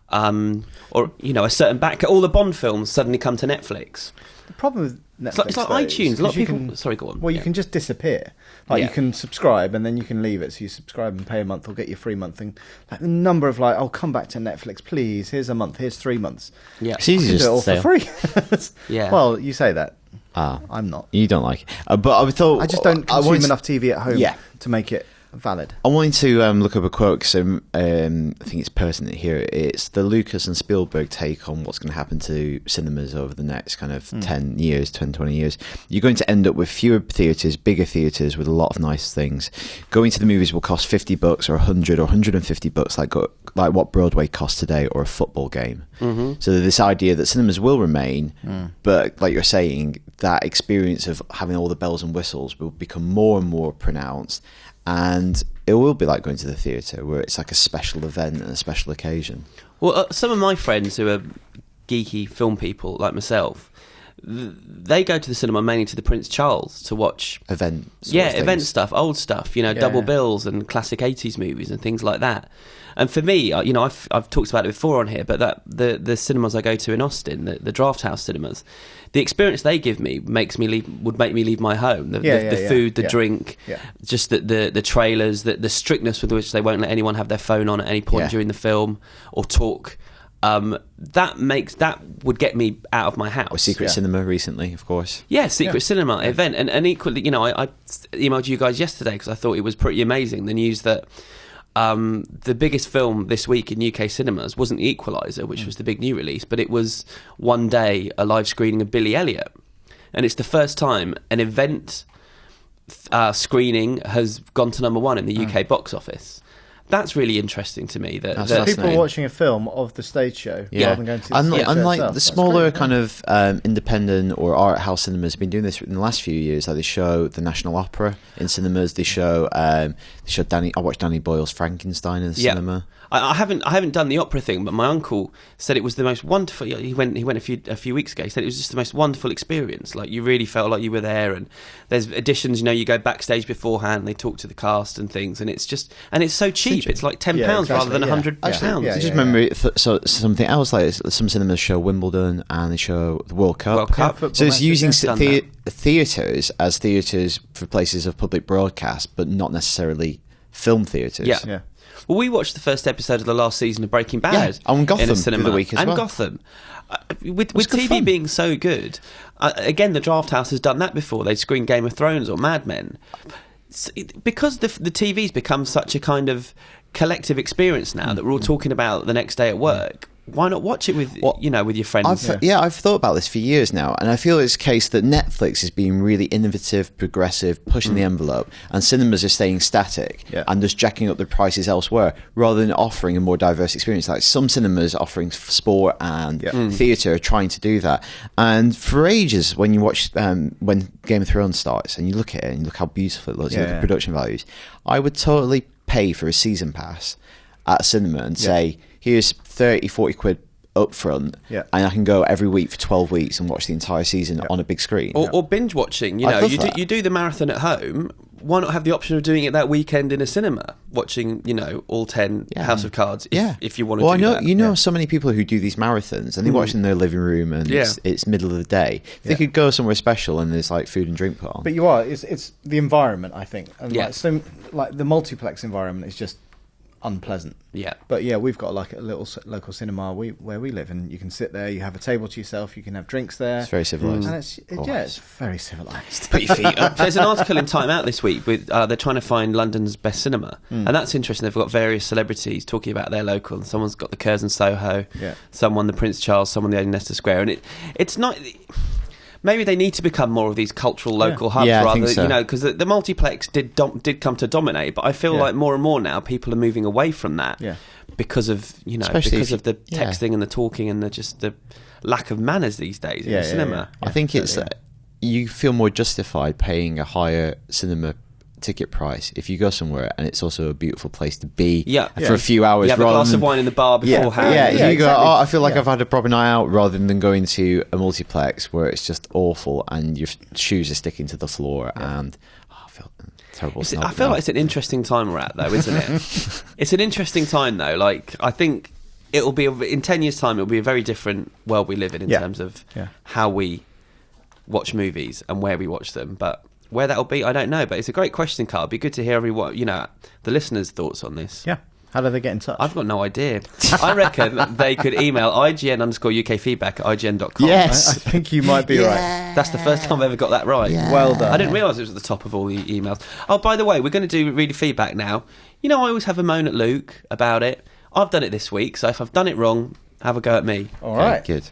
Or, you know, a certain all the Bond films suddenly come to Netflix. The problem with Netflix, it's like iTunes. A lot of people. Sorry, go on. Well, you can just disappear. Like you can subscribe and then you can leave it. So you subscribe and pay a month or get your free month thing. Like the number of I'll come back to Netflix, please. Here's a month. Here's 3 months. Yeah, it's easy to do it all for free. Yeah. Well, you say that. I'm not. You don't like it, but I just don't consume enough TV at home to make it valid. I wanted to look up a quote because I think it's pertinent here. It's the Lucas and Spielberg take on what's going to happen to cinemas over the next kind of 10 years, 10, 20 years. You're going to end up with fewer theatres, bigger theatres with a lot of nice things. Going to the movies will cost $50 or $100 or $150 like what Broadway costs today or a football game. So this idea that cinemas will remain, but like you're saying, that experience of having all the bells and whistles will become more and more pronounced. And it will be like going to the theatre, where it's like a special event and a special occasion. Well, some of my friends who are geeky film people, like myself, they go to the cinema mainly to the Prince Charles to watch events. Event stuff, old stuff, you know, double bills and classic 80s movies and things like that. And for me, you know, I've talked about it before on here, but the cinemas I go to in Austin, the Draft House cinemas, the experience they give me would make me leave my home. The food, the drink, just the trailers, the strictness with which they won't let anyone have their phone on at any point during the film or talk. That would get me out of my house. Or Secret Cinema recently, of course. Yeah, Secret Cinema event, and equally, you know, I emailed you guys yesterday because I thought it was pretty amazing. The news that the biggest film this week in UK cinemas wasn't The Equalizer, which was the big new release, but it was One Day, a live screening of Billy Elliot, and it's the first time an event screening has gone to number 1 in the UK box office. That's really interesting to me. That people watching a film of the stage show rather than going to the stage show unlike itself. the smaller kind of independent or art house cinemas have been doing this in the last few years. Like they show the National Opera in cinemas. They show Danny. I watched Danny Boyle's Frankenstein in the cinema. I haven't done the opera thing, but my uncle said it was the most wonderful. He went a few weeks ago. He said it was just the most wonderful experience. Like you really felt like you were there. And there's additions. You know, you go backstage beforehand. They talk to the cast and things, and it's so cheap. cheap. It's like £10 exactly, rather than yeah. £100. Yeah, I just remember so something else, like some cinemas show Wimbledon and they show the World Cup. World Cup. football So it's using matches, theatres as theatres for places of public broadcast, but not necessarily film theatres. Yeah. Yeah. Well, we watched the first episode of the last season of Breaking Bad. Yeah, and Gotham in a the cinema. other week as and well. Gotham. With good TV fun. being so good, again, the Draft House has done that before. They screen Game of Thrones or Mad Men. Because the TV's become such a kind of collective experience now that we're all talking about the next day at work. Why not watch it with with your friends? I've thought about this for years now, and I feel it's a case that Netflix is being really innovative, progressive, pushing the envelope, and cinemas are staying static and just jacking up the prices elsewhere rather than offering a more diverse experience. Like some cinemas offering sport and theatre are trying to do that. And for ages, when you watch when Game of Thrones starts and you look at it and you look how beautiful it looks, you look at production values, I would totally pay for a season pass at a cinema and say, here's 30-40 quid up front, and I can go every week for 12 weeks and watch the entire season on a big screen. Or binge watching. You do the marathon at home. Why not have the option of doing it that weekend in a cinema, watching all 10 House of Cards if you want to do that. I know so many people who do these marathons and they watch in their living room and it's middle of the day. They could go somewhere special and there's like food and drink put on. But it's the environment, I think. And like the multiplex environment is just unpleasant. Yeah. But we've got like a little local cinema where we live, and you can sit there, you have a table to yourself, you can have drinks there. It's very civilised. And it's very civilised. Put your feet up. There's an article in Time Out this week with they're trying to find London's best cinema, and that's interesting. They've got various celebrities talking about their local. Someone's got the Curzon Soho, someone the Prince Charles, someone the Leicester Square, and it's not. Maybe they need to become more of these cultural local hubs rather, because the multiplex did come to dominate. But I feel like more and more now people are moving away from that because of the texting and the talking and the lack of manners these days in the cinema. I think it's you feel more justified paying a higher cinema ticket price if you go somewhere and it's also a beautiful place to be for a few hours. You have a glass of wine in the bar beforehand. You go, I feel like I've had a proper night out, rather than going to a multiplex where it's just awful and your shoes are sticking to the floor and I feel terrible. I feel like it's an interesting time we're at though, isn't it? It's an interesting time though. Like I think it'll be in 10 years' time. It'll be a very different world we live in terms of how we watch movies and where we watch them, but where that'll be, I don't know, but it's a great question, Carl. It'd be good to hear everyone, the listeners' thoughts on this. Yeah. How do they get in touch? I've got no idea. I reckon they could email IGN_UK feedback at IGN.com. Yes. I think you might be right. That's the first time I've ever got that right. Yeah. Well done. I didn't realise it was at the top of all the emails. Oh, by the way, we're going to do reader feedback now. I always have a moan at Luke about it. I've done it this week, so if I've done it wrong, have a go at me. All right. Good.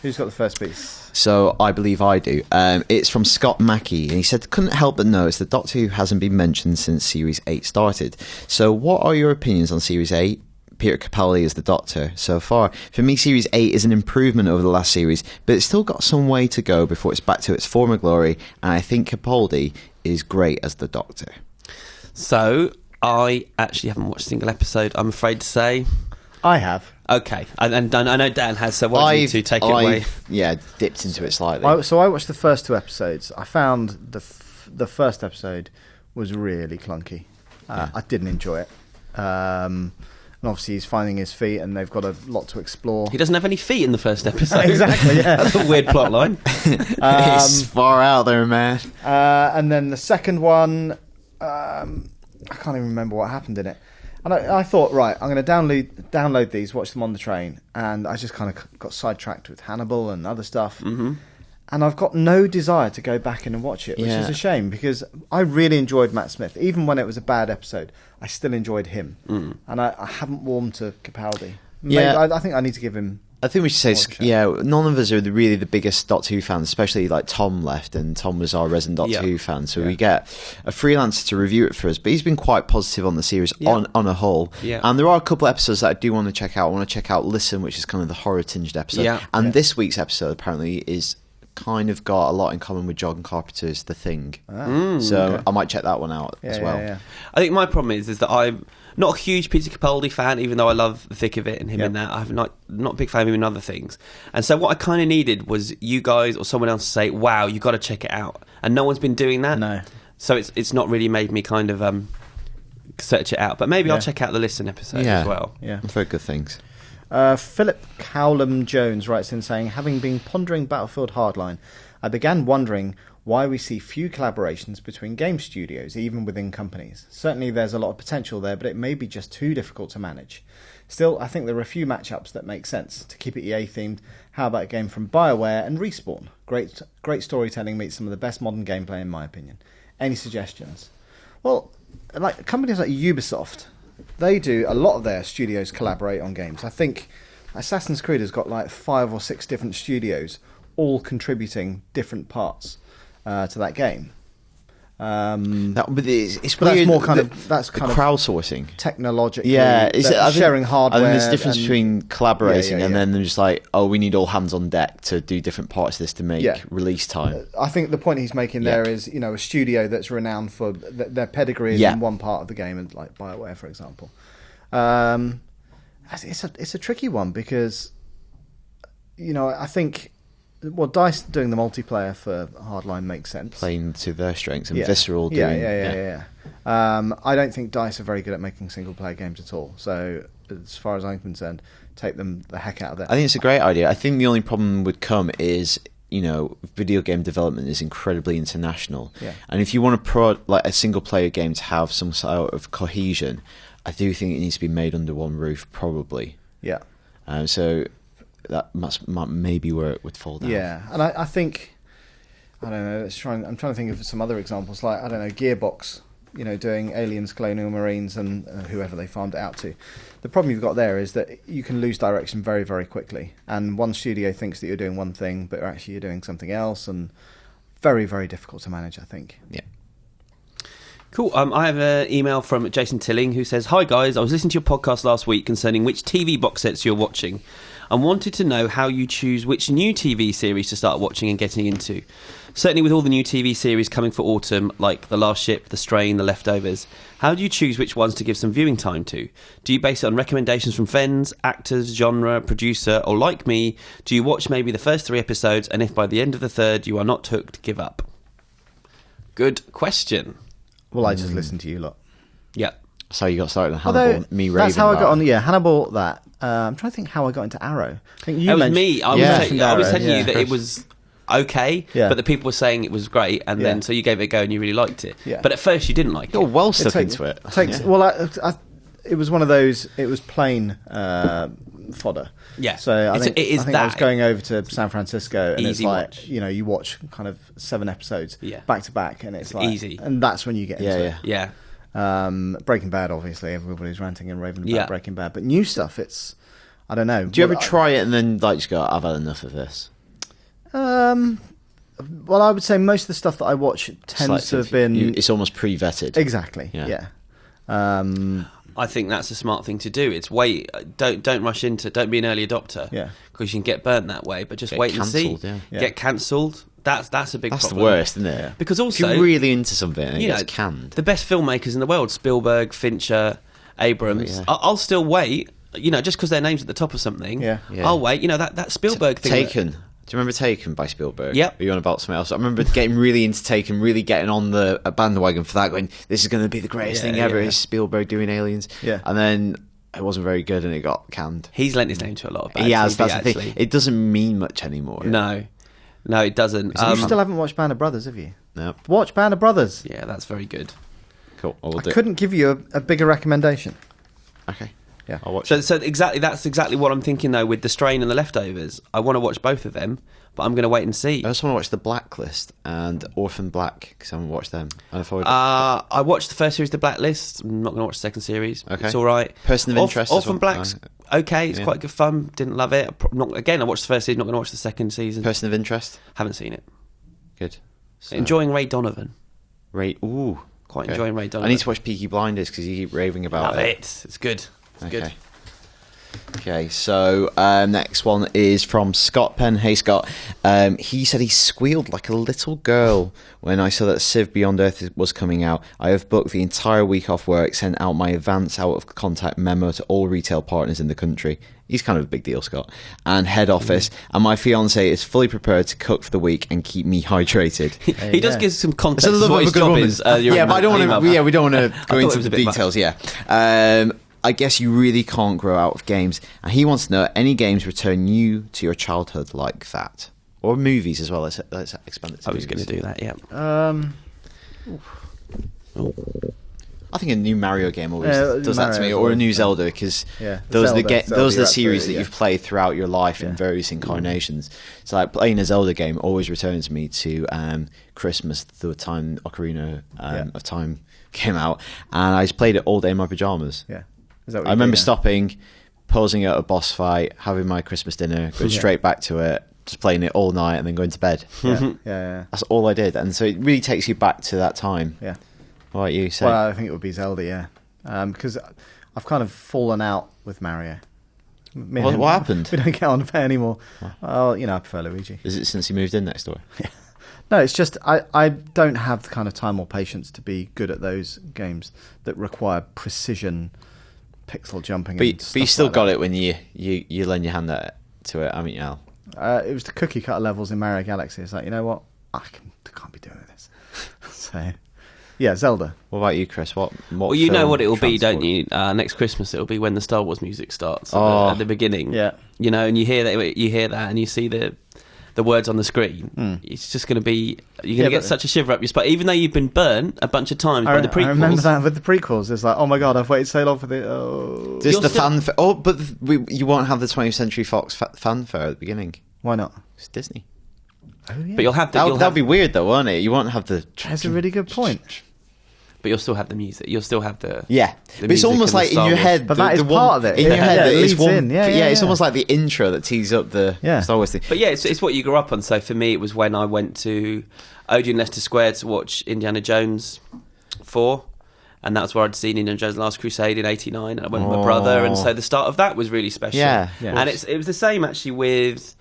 Who's got the first piece? So I believe I do. It's from Scott Mackey, and he said, couldn't help but notice that Doctor Who hasn't been mentioned since Series 8 started. So what are your opinions on Series 8? Peter Capaldi as the Doctor so far. For me, Series 8 is an improvement over the last series, but it's still got some way to go before it's back to its former glory, and I think Capaldi is great as the Doctor. So I actually haven't watched a single episode, I'm afraid to say. I have. Okay, and I know Dan has, so why don't you two take it away? Yeah, dipped into it slightly. So I watched the first 2 episodes. I found the first episode was really clunky. I didn't enjoy it. And obviously he's finding his feet and they've got a lot to explore. He doesn't have any feet in the first episode. Exactly, yeah. That's a weird plot line. It's far out there, man. And then the second one, I can't even remember what happened in it. And I thought, right, I'm going to download these, watch them on the train. And I just kind of got sidetracked with Hannibal and other stuff. Mm-hmm. And I've got no desire to go back in and watch it, which is a shame, because I really enjoyed Matt Smith. Even when it was a bad episode, I still enjoyed him. Mm. And I haven't warmed to Capaldi. I think I need to give him... I think we should say, none of us are really the biggest Doctor Who fans, especially like Tom left, and Tom was our resident Doctor Who fan. So we get a freelancer to review it for us, but he's been quite positive on the series on a whole. Yeah. And there are a couple of episodes that I do want to check out. I want to check out Listen, which is kind of the horror-tinged episode. Yeah. And this week's episode apparently is kind of got a lot in common with John Carpenter's The Thing. I might check that one out as well. Yeah. I think my problem is that I'm not a huge Peter Capaldi fan, even though I love the thick of it and him in that. I'm not a big fan of him in other things. And so what I kind of needed was you guys or someone else to say, wow, you got to check it out. And no one's been doing that. No. So it's not really made me kind of search it out. But maybe I'll check out the Listen episode as well. Yeah. I've heard good things. Philip Cowlam Jones writes in saying, having been pondering Battlefield Hardline, I began wondering why we see few collaborations between game studios, even within companies. Certainly there's a lot of potential there, but it may be just too difficult to manage. Still, I think there are a few matchups that make sense. To keep it EA themed, how about a game from BioWare and Respawn? Great storytelling meets some of the best modern gameplay in my opinion. Any suggestions? Well, like companies like Ubisoft, they do a lot of their studios collaborate on games. I think Assassin's Creed has got like 5 or 6 different studios all contributing different parts to that game. But it's But weird. that's more kind of crowdsourcing. technologically. Yeah, sharing hardware. I think there's a difference between collaborating Yeah. and then they're just like, oh, we need all hands on deck to do different parts of this to make release time. I think the point he's making there is, a studio that's renowned for their pedigree in one part of the game, and like BioWare, for example. It's a tricky one because, I think. Well, DICE doing the multiplayer for Hardline makes sense. Playing to their strengths and Visceral doing... Yeah. I don't think DICE are very good at making single-player games at all. So, as far as I'm concerned, take them the heck out of there. I think it's a great idea. I think the only problem would come is, video game development is incredibly international. Yeah. And if you want a single-player game to have some sort of cohesion, I do think it needs to be made under one roof, probably. Yeah. So... that might maybe where it would fall down. Yeah, and I think, I don't know, I'm trying to think of some other examples, like, I don't know, Gearbox, doing Aliens, Colonial Marines, and whoever they farmed it out to. The problem you've got there is that you can lose direction very, very quickly, and one studio thinks that you're doing one thing, but actually you're doing something else, and very, very difficult to manage, I think. Yeah. Cool. I have an email from Jason Tilling who says, "Hi guys, I was listening to your podcast last week concerning which TV box sets you're watching and wanted to know how you choose which new TV series to start watching and getting into. Certainly with all the new TV series coming for autumn, like The Last Ship, The Strain, The Leftovers, how do you choose which ones to give some viewing time to? Do you base it on recommendations from friends, actors, genre, producer, or like me, do you watch maybe the first 3 episodes and if by the end of the 3rd you are not hooked, give up?" Good question. Well, I just listened to you lot. Yeah. So you got started on Hannibal, me raving that's how I got about on. Yeah, Hannibal. That I'm trying to think how I got into Arrow. I think you It was mentioned me. I was telling you that it was okay, but the people were saying it was great, and then so you gave it a go and you really liked it. Yeah. But at first you didn't like You're it. well stuck into it. Well, it was one of those. It was plain fodder. Yeah. So I think I was that. going over to San Francisco, and it's Easy like watch. you watch kind of 7 episodes Yeah. back to back, and it's like easy. and that's when you get into it. Yeah. Breaking Bad, obviously, everybody's ranting and raving about Yeah. Breaking Bad, but new stuff, it's I don't know. Do you ever try it and then just go, I've had enough of this? Well, I would say most of the stuff that I watch tends to have been It's almost pre-vetted. exactly. Yeah. I think that's a smart thing to do. It's wait, don't rush into, don't be an early adopter. Yeah. Because you can get burnt that way. But just Get wait and see. cancelled, yeah. Get cancelled. That's a big That's problem. the worst, isn't it? Because if also, you're really into something and it you gets know, canned. the best filmmakers in the world, Spielberg, Fincher, Abrams. Yeah. I'll still wait. Just because their name's at the top of something. Yeah. Yeah. I'll wait. That Spielberg thing. Taken. Do you remember Taken by Spielberg? Yep. Are you on about something else? I remember getting really into Taken, really getting on the bandwagon for that, going, this is going to be the greatest thing ever. Is Spielberg doing Aliens. Yeah. And then it wasn't very good and it got canned. He's lent his name to a lot of bad He has, TV, that's the actually. thing. It doesn't mean much anymore. No, it doesn't. You still haven't watched Band of Brothers, have you? No. Watch Band of Brothers. Yeah, that's very good. Cool. I will I do. couldn't give you a bigger recommendation. Okay. Yeah. I'll watch So that's exactly what I'm thinking though with The Strain and The Leftovers. I want to watch both of them, but I'm going to wait and see. I also want to watch The Blacklist and Orphan Black because I haven't watched them. And I watched the first series, The Blacklist. I'm not going to watch the second series. Okay. It's all right. Person of Interest as Orphan well. Black's okay. It's quite good fun. Didn't love it. I watched the first season. Not going to watch the second season. Person of Interest. Haven't seen it. Good. So, Enjoying Ray Donovan. Ooh. Quite Okay. enjoying Ray Donovan. I need to watch Peaky Blinders because you keep raving about Love it. It's good. It's good. Okay, so next one is from Scott Penn. Hey, Scott. He said he squealed like a little girl when I saw that Civ Beyond Earth was coming out. I have booked the entire week off work, sent out my advance out of contact memo to all retail partners in the country. He's kind of a big deal, Scott. And head office. And my fiance is fully prepared to cook for the week and keep me hydrated. He does give some context It's a to love what of his a good job woman. is. But I don't want to. Yeah, we don't want to go into the details. much. Yeah. I guess you really can't grow out of games. And he wants to know, any games return you to your childhood like that? Or movies as well. Let's expand it to I was going to do that, yeah. I think a new Mario game always does that to me, Mario's or a new always Zelda, because Yeah, those are Zelda, those are the you're series that absolutely, you've played throughout your life in various incarnations. So like playing a Zelda game always returns me to Christmas, the time Ocarina of Time came out, and I just played it all day in my pajamas. Yeah. Is that what I you remember do now? stopping, pausing at a boss fight, having my Christmas dinner, going straight back to it, just playing it all night, and then going to bed. Yeah. That's all I did, and so it really takes you back to that time. Yeah. What about you? Well, I think it would be Zelda, yeah. Because I've kind of fallen out with Mario. Me and What him, happened? We don't get on fair anymore. Oh, I prefer Luigi. Is it since you moved in next door? No, it's just I don't have the kind of time or patience to be good at those games that require precision, pixel jumping. But and you stuff still like got that. it when you lend your hand to it. I mean, Al. It was the cookie cutter levels in Mario Galaxy. It's like, you know what? I can't be doing this. So, yeah, Zelda. What about you, Chris? What Well, you know film what it will be, don't transported- you? Next Christmas, it will be when the Star Wars music starts at the beginning. Yeah. You know, and you hear that, and you see the words on the screen. It's just going to be, you're going to get such a shiver up your spine, even though you've been burnt a bunch of times by the prequels. I remember that with the prequels. It's like, oh my god, I've waited so long for the. Oh, Just You're the still- fanfare. Oh, but you won't have the 20th Century Fox fanfare at the beginning. why not? It's Disney. Oh yeah, But you'll have the, That'd be weird, though, won't it? You won't have the. that's a really good point. but you'll still have the music. You'll still have the Yeah, the but it's music almost and the like in Star your Wars. head. But that is part of it. In your head, Yeah, it it's leads one. in. Yeah, It's yeah. almost like the intro that tees up the Star Wars thing. But yeah, it's what you grew up on. So for me, it was when I went to Odeon Leicester Square to watch Indiana Jones 4. And that's where I'd seen Indiana Jones' Last Crusade in '89. And I went with my brother. And so the start of that was really special. Yeah. And it was the same actually with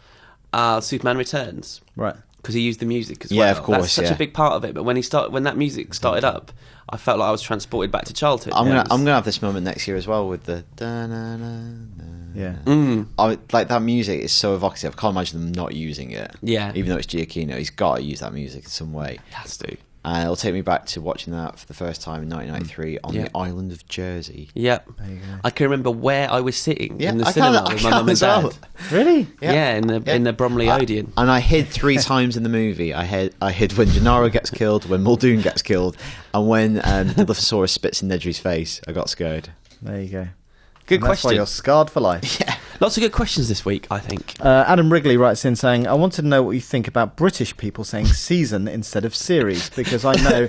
Superman Returns. Right. Because he used the music as well. Yeah, of course, That's such yeah. a big part of it. But when that music started up, I felt like I was transported back to childhood. I'm Yeah, gonna have this moment next year as well with the. Yeah. Like that music is so evocative. I can't imagine them not using it. Yeah. Even though it's Giacchino, he's got to use that music in some way. It has to. And it'll take me back to watching that for the first time in 1993 on Yeah. the island of Jersey. Yep. There you go. I can remember where I was sitting Yeah, in the I cinema can with my mum and as well. dad. Really? Yeah, in the Bromley Odeon. And I hid 3 times in the movie. I hid when Gennaro gets killed, when Muldoon gets killed, and when the Dilophosaurus spits in Nedry's face. I got scared. There you go. Good And that's why question. you're scarred for life. Yeah. Lots of good questions this week, I think. Adam Wrigley writes in saying, I wanted to know what you think about British people saying season instead of series, because I know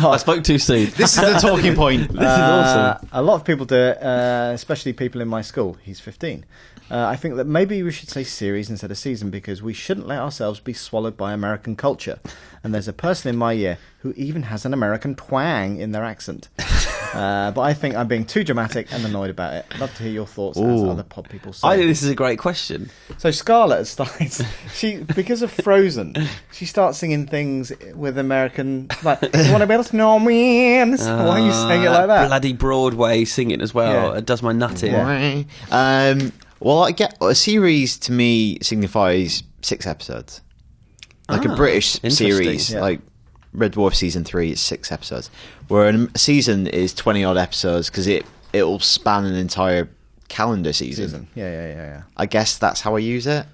I spoke too soon. This is the talking point. This is awesome. a lot of people do it, especially people in my school. He's 15. I think that maybe we should say series instead of season, because we shouldn't let ourselves be swallowed by American culture. And there's a person in my year who even has an American twang in their accent. But I think I'm being too dramatic and annoyed about it. I'd love to hear your thoughts as other pod people say. I think this is a great question. So Scarlett starts. Because of Frozen, she starts singing things with American. Like, you want to be able to know me? Why are you saying it like that? Bloody Broadway singing as well. Yeah. It does my nut in. Yeah. Well, I get a series to me signifies 6 episodes, like a British interesting. series, Yeah. like Red Dwarf season 3 is 6 episodes, where a season is 20 odd episodes because it'll span an entire calendar season. Yeah. I guess that's how I use it.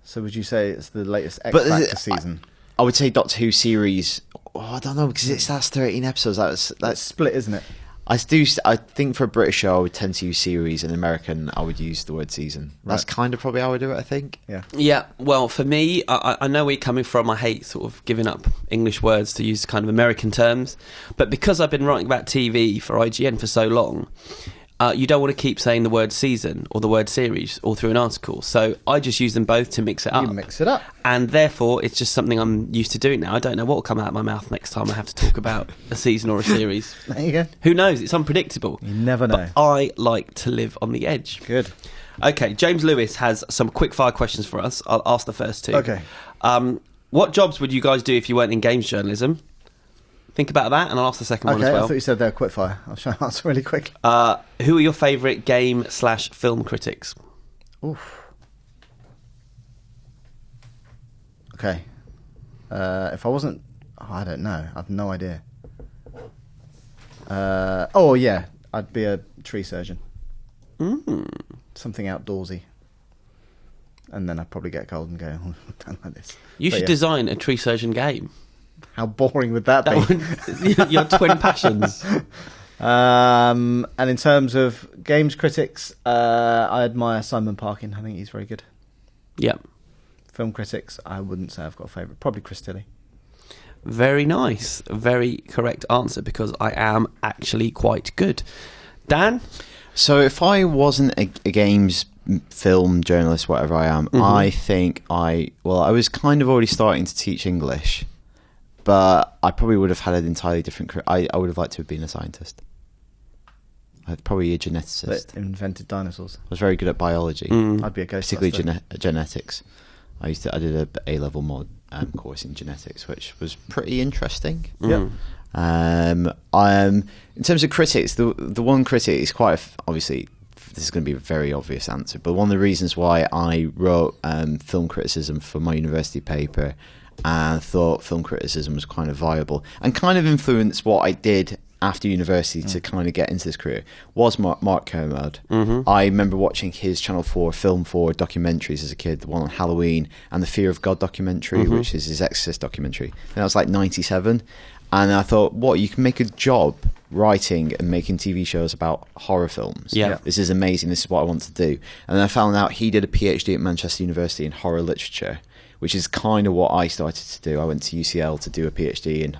So would you say it's the latest X But Factor season? I would say Doctor Who series. Oh, I don't know because that's 13 episodes. That's That's split, isn't it? I think for a British show, I would tend to use series, and American, I would use the word season. That's kind of probably how I would do it, I think. Yeah. Yeah, well, for me, I know where you're coming from. I hate sort of giving up English words to use kind of American terms. But because I've been writing about TV for IGN for so long, you don't want to keep saying the word season or the word series all through an article. So I just use them both to mix it up. You mix it up. And therefore, it's just something I'm used to doing now. I don't know what will come out of my mouth next time I have to talk about a season or a series. There you go. Who knows? It's unpredictable. You never know. But I like to live on the edge. Good. Okay, James Lewis has some quick fire questions for us. I'll ask the first 2. Okay. What jobs would you guys do if you weren't in games journalism? Think about that, and I'll ask the second one Okay, as I well. thought you said they're quickfire. I'll try and answer really quick. Who are your favourite game/film critics? Oof. Okay. If I wasn't... Oh, I don't know. I've no idea. Yeah. I'd be a tree surgeon. Something outdoorsy. And then I'd probably get cold and go, oh, I don't like this. You should design a tree surgeon game. How boring would that be? Your twin passions. And in terms of games critics, I admire Simon Parkin. I think he's very good. Yep. Film critics, I wouldn't say I've got a favourite. Probably Chris Tilly. Very nice. Very correct answer, because I am actually quite good. Dan? So if I wasn't a games film journalist, whatever I am, I think I was kind of already starting to teach English, but I probably would have had an entirely different career. I would have liked to have been a scientist. Probably a geneticist. That invented dinosaurs. I was very good at biology. I'd be a ghostbuster. Particularly genetics. I did a A-level mod course in genetics, which was pretty interesting. Yeah. In terms of critics, the one critic is obviously, this is going to be a very obvious answer, but one of the reasons why I wrote film criticism for my university paper and thought film criticism was kind of viable and kind of influenced what I did after university to kind of get into this career was Mark Kermode. I remember watching his Channel 4 Film 4 documentaries as a kid, the one on Halloween and the Fear of God documentary, which is his Exorcist documentary. And that was like 97. And I thought, you can make a job writing and making TV shows about horror films. Yeah. This is amazing. This is what I want to do. And then I found out he did a PhD at Manchester University in horror literature, which is kind of what I started to do. I went to UCL to do a PhD in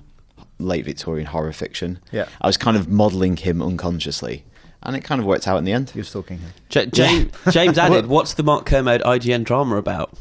late Victorian horror fiction. Yeah. I was kind of modelling him unconsciously. And it kind of worked out in the end. You're stalking him. James added, what's the Mark Kermode IGN drama about?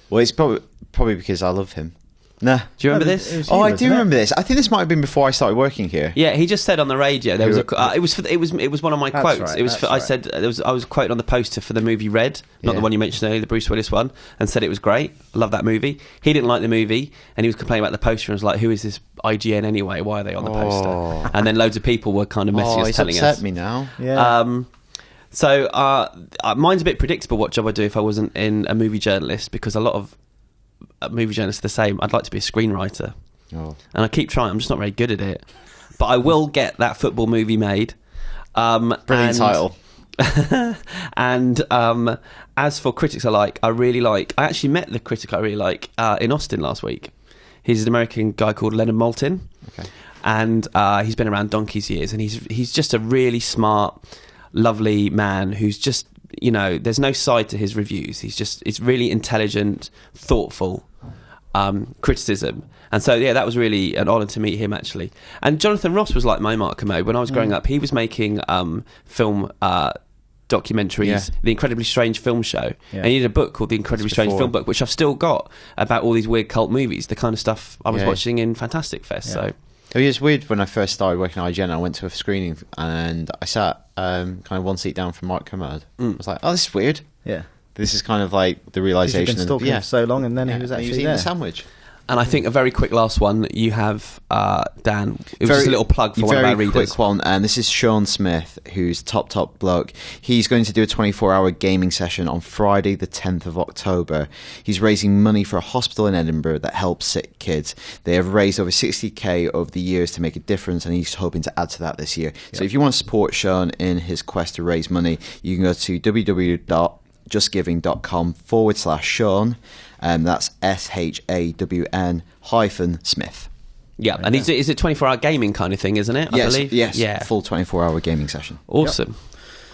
Well, it's probably because I love him. Nah. Do you remember this? I do remember this. I think this might have been before I started working here. Yeah, he just said on the radio there was it was one of my That's quotes. right, It was that's I said I was quoted on the poster for the movie Red, not the one you mentioned earlier, the Bruce Willis one, and said it was great. I love that movie. He didn't like the movie, and he was complaining about the poster and was like, "Who is this IGN anyway? Why are they on the poster?" And then loads of people were kind of messaging us, it's telling upset us. me now. Yeah. So mine's a bit predictable. What job I'd do if I wasn't in a movie journalist, because a lot of movie journalists are the same. I'd like to be a screenwriter, and I keep trying. I'm just not very good at it, but I will get that football movie made. Brilliant title. And as for critics I actually met the critic I really like in Austin last week. He's an American guy called Leonard Maltin. Okay. And he's been around donkey's years, and he's just a really smart, lovely man who's just, there's no side to his reviews. It's really intelligent, thoughtful criticism. And so, that was really an honour to meet him, actually. And Jonathan Ross was like my Mark Kermode. When I was growing up, he was making film documentaries, The Incredibly Strange Film Show. And he did a book called The Incredibly Strange Film Book, which I've still got, about all these weird cult movies, the kind of stuff I was watching in Fantastic Fest. So It was weird when I first started working at IGN. I went to a screening and I sat kind of one seat down from Mark Kermode. I was like, this is weird. Yeah. This is kind of like the realisation. He's been stalking him for so long, and then he was actually eating there. a sandwich. And I think a very quick last one you have, Dan. It was just a little plug for one of our readers. Very quick one, and this is Sean Smith, who's top bloke. He's going to do a 24-hour gaming session on Friday, the 10th of October. He's raising money for a hospital in Edinburgh that helps sick kids. They have raised over 60k over the years to make a difference, and he's hoping to add to that this year. So if you want to support Sean in his quest to raise money, you can go to www.justgiving.com/Sean. That's SHAWN-Smith. Yeah, and is it 24-hour gaming kind of thing, isn't it? I believe? Yes, yeah. Full 24-hour gaming session. Awesome. Yep.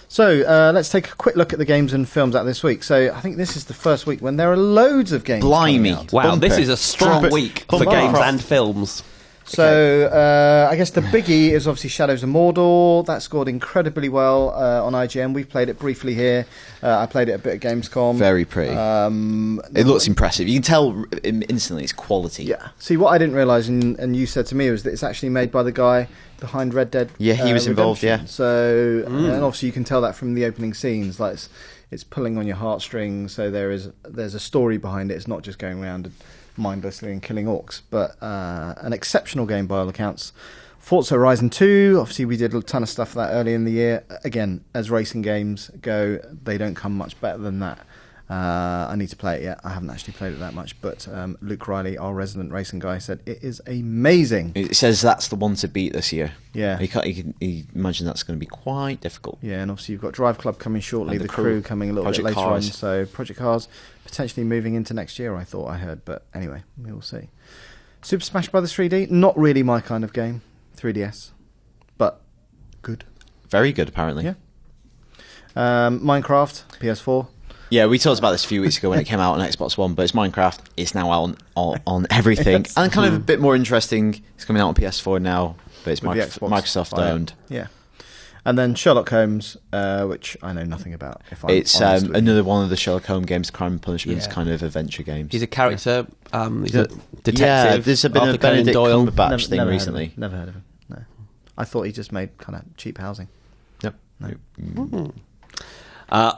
So let's take a quick look at the games and films out this week. So I think this is the first week when there are loads of games. Blimey. Out. Wow, Bumper. this is a strong week for games and films. So I guess the biggie is obviously Shadows of Mordor. That scored incredibly well on IGN. We've played it briefly here. I played it a bit at Gamescom. Very pretty. It looks impressive. You can tell instantly it's quality. Yeah. See, what I didn't realise, and you said to me, was that it's actually made by the guy behind Red Dead. Yeah, he was involved. Redemption. Yeah. So and obviously you can tell that from the opening scenes. Like it's pulling on your heartstrings. So there's a story behind it. It's not just going around mindlessly and killing orcs. But an exceptional game by all accounts. Forza Horizon 2, obviously we did a ton of stuff for that early in the year. Again, as racing games go, they don't come much better than that. I need to play it yet. I haven't actually played it that much, but Luke Riley, our resident racing guy, said it is amazing. It says that's the one to beat this year. Yeah. He imagine that's going to be quite difficult. Yeah, and obviously you've got Drive Club coming shortly, And the crew coming a little bit Project later Cars. on. So Project Cars potentially moving into next year, I thought I heard. But anyway, we will see. Super Smash Bros. 3D, not really my kind of game. 3DS, but good. Very good, apparently. Yeah. Minecraft, PS4. Yeah, we talked about this a few weeks ago when it came out on Xbox One, but it's Minecraft. It's now out on everything. Yes. And kind of a bit more interesting, it's coming out on PS4 now, but it's With the Xbox Microsoft One. owned. Yeah. And then Sherlock Holmes, which I know nothing about. If I'm It's honest with you. another one of the Sherlock Holmes games, Crime and Punishment's Yeah. kind of adventure games. He's a character. He's a detective. Yeah, there's been Arthur a Conan Benedict Doyle. Cumberbatch thing Never heard of recently. him. Never heard of him. No. I thought he just made kind of cheap housing. Yep. No.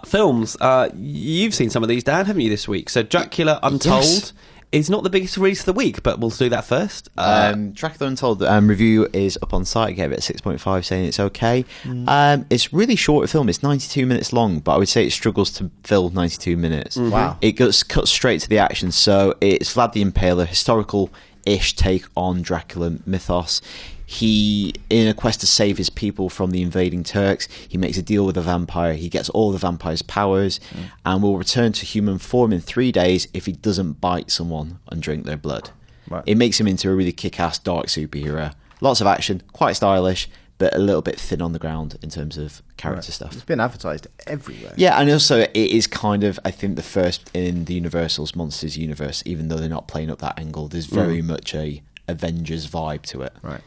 Films. You've seen some of these, Dan, haven't you, this week? So Dracula Untold Yes. is not the biggest release of the week, but we'll do that first. Dracula Untold review is up on site. I gave it a 6.5, saying it's okay. It's really short film. It's 92 minutes long, but I would say it struggles to fill 92 minutes. Wow. It goes cut straight to the action. So it's Vlad the Impaler, historical-ish take on Dracula mythos. He, in a quest to save his people from the invading Turks, he makes a deal with a vampire. He gets all the vampire's powers and will return to human form in 3 days if he doesn't bite someone and drink their blood. Right. It makes him into a really kick-ass dark superhero. Lots of action, quite stylish, but a little bit thin on the ground in terms of character stuff. It's been advertised everywhere. Yeah, and also it is kind of, I think, the first in the Universal's Monsters universe, even though they're not playing up that angle. There's very much a Avengers vibe to it. Right.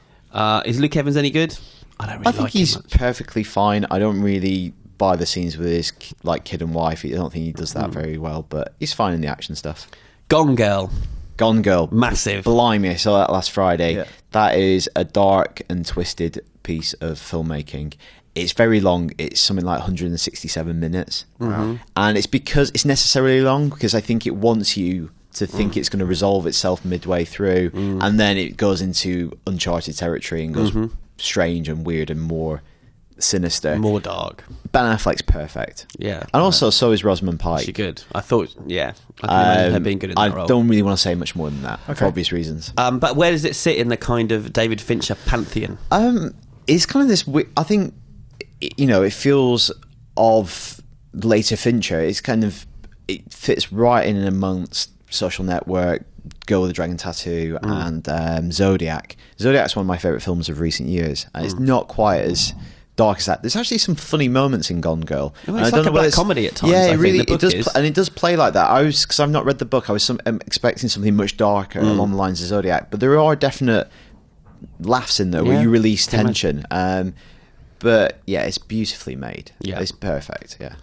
Is Luke Evans any good? I don't really I think like he's him much. perfectly fine. I don't really buy the scenes with his kid and wife. I don't think he does that very well, but he's fine in the action stuff. Gone Girl. Gone Girl. Massive. Blimey, I saw that last Friday. Yeah. That is a dark and twisted piece of filmmaking. It's very long. It's something like 167 minutes. And it's because it's necessarily long because I think it wants you to think it's going to resolve itself midway through, and then it goes into uncharted territory and goes strange and weird and more sinister. More dark. Ben Affleck's perfect. Yeah. And also, so is Rosamund Pike. She good. I thought, yeah. I can imagine her being good in that I role. don't really want to say much more than that for Okay. obvious reasons. But where does it sit in the kind of David Fincher pantheon? It's kind of this. I think it feels of later Fincher. It's kind of it fits right in amongst Social Network, Girl with the Dragon Tattoo, and Zodiac. Zodiac's one of my favourite films of recent years, and it's not quite as dark as that. There's actually some funny moments in Gone Girl. Well, it's like a black comedy at times. Yeah, I it think really the book does, is. and it does play like that. Because I've not read the book, I was expecting something much darker along the lines of Zodiac, but there are definite laughs in there where Yeah, you release can tension. But yeah, it's beautifully made. Yeah. It's perfect. Yeah.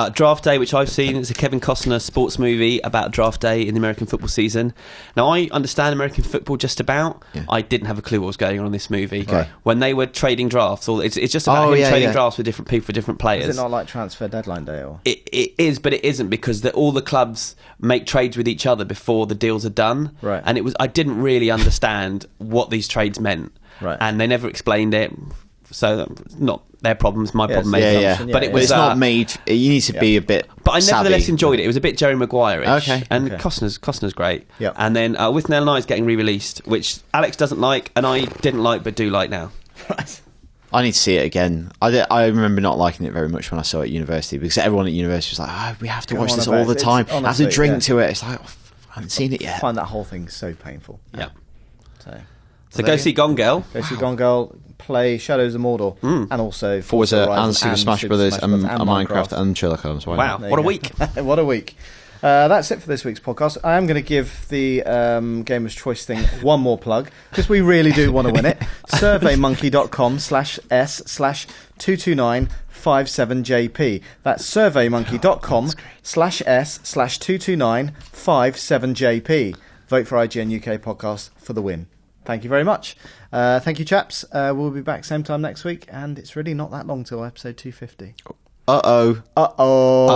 Draft Day, which I've seen, it's a Kevin Costner sports movie about draft day in the American football season. Now, I understand American football just about. Yeah. I didn't have a clue what was going on in this movie. Okay. When they were trading drafts, or it's just about him trading drafts with different people for different players. Is it not like transfer deadline day? Or It is, but it isn't, because all the clubs make trades with each other before the deals are done. Right. And I didn't really understand what these trades meant. Right. And they never explained it. So, not their problems, my problem. it's Maybe. Yeah. assumption, But it yeah, was It's not made. You need to be a bit. But I nevertheless savvy. enjoyed it. It was a bit Jerry Maguire-ish. Okay. And Okay. Costner's great. Yep. And then With Nell and I is getting re-released, which Alex doesn't like, and I didn't like, but do like now. Right. I need to see it again. I remember not liking it very much when I saw it at university, because everyone at university was like, we have to Go watch on this about all the it. time. It's I have honestly, to drink yeah. to it. It's like, I haven't seen it I yet. find that whole thing so painful. Yeah. So So go see Gone Girl. Go see Gone Girl, play Shadows of Mordor, and also Forza and Horizon Super Smash Brothers and Minecraft and Sherlock Holmes. Why Wow. not? There What a you week. go. What a week. That's it for this week's podcast. I am going to give the Gamer's Choice thing one more plug, because we really do want to win it. surveymonkey.com/s/22957jp. That's surveymonkey.com/s/22957jp. Vote for IGN UK podcast for the win. Thank you very much. Thank you, chaps. We'll be back same time next week, and it's really not that long till episode 250. Uh-oh. Uh-oh.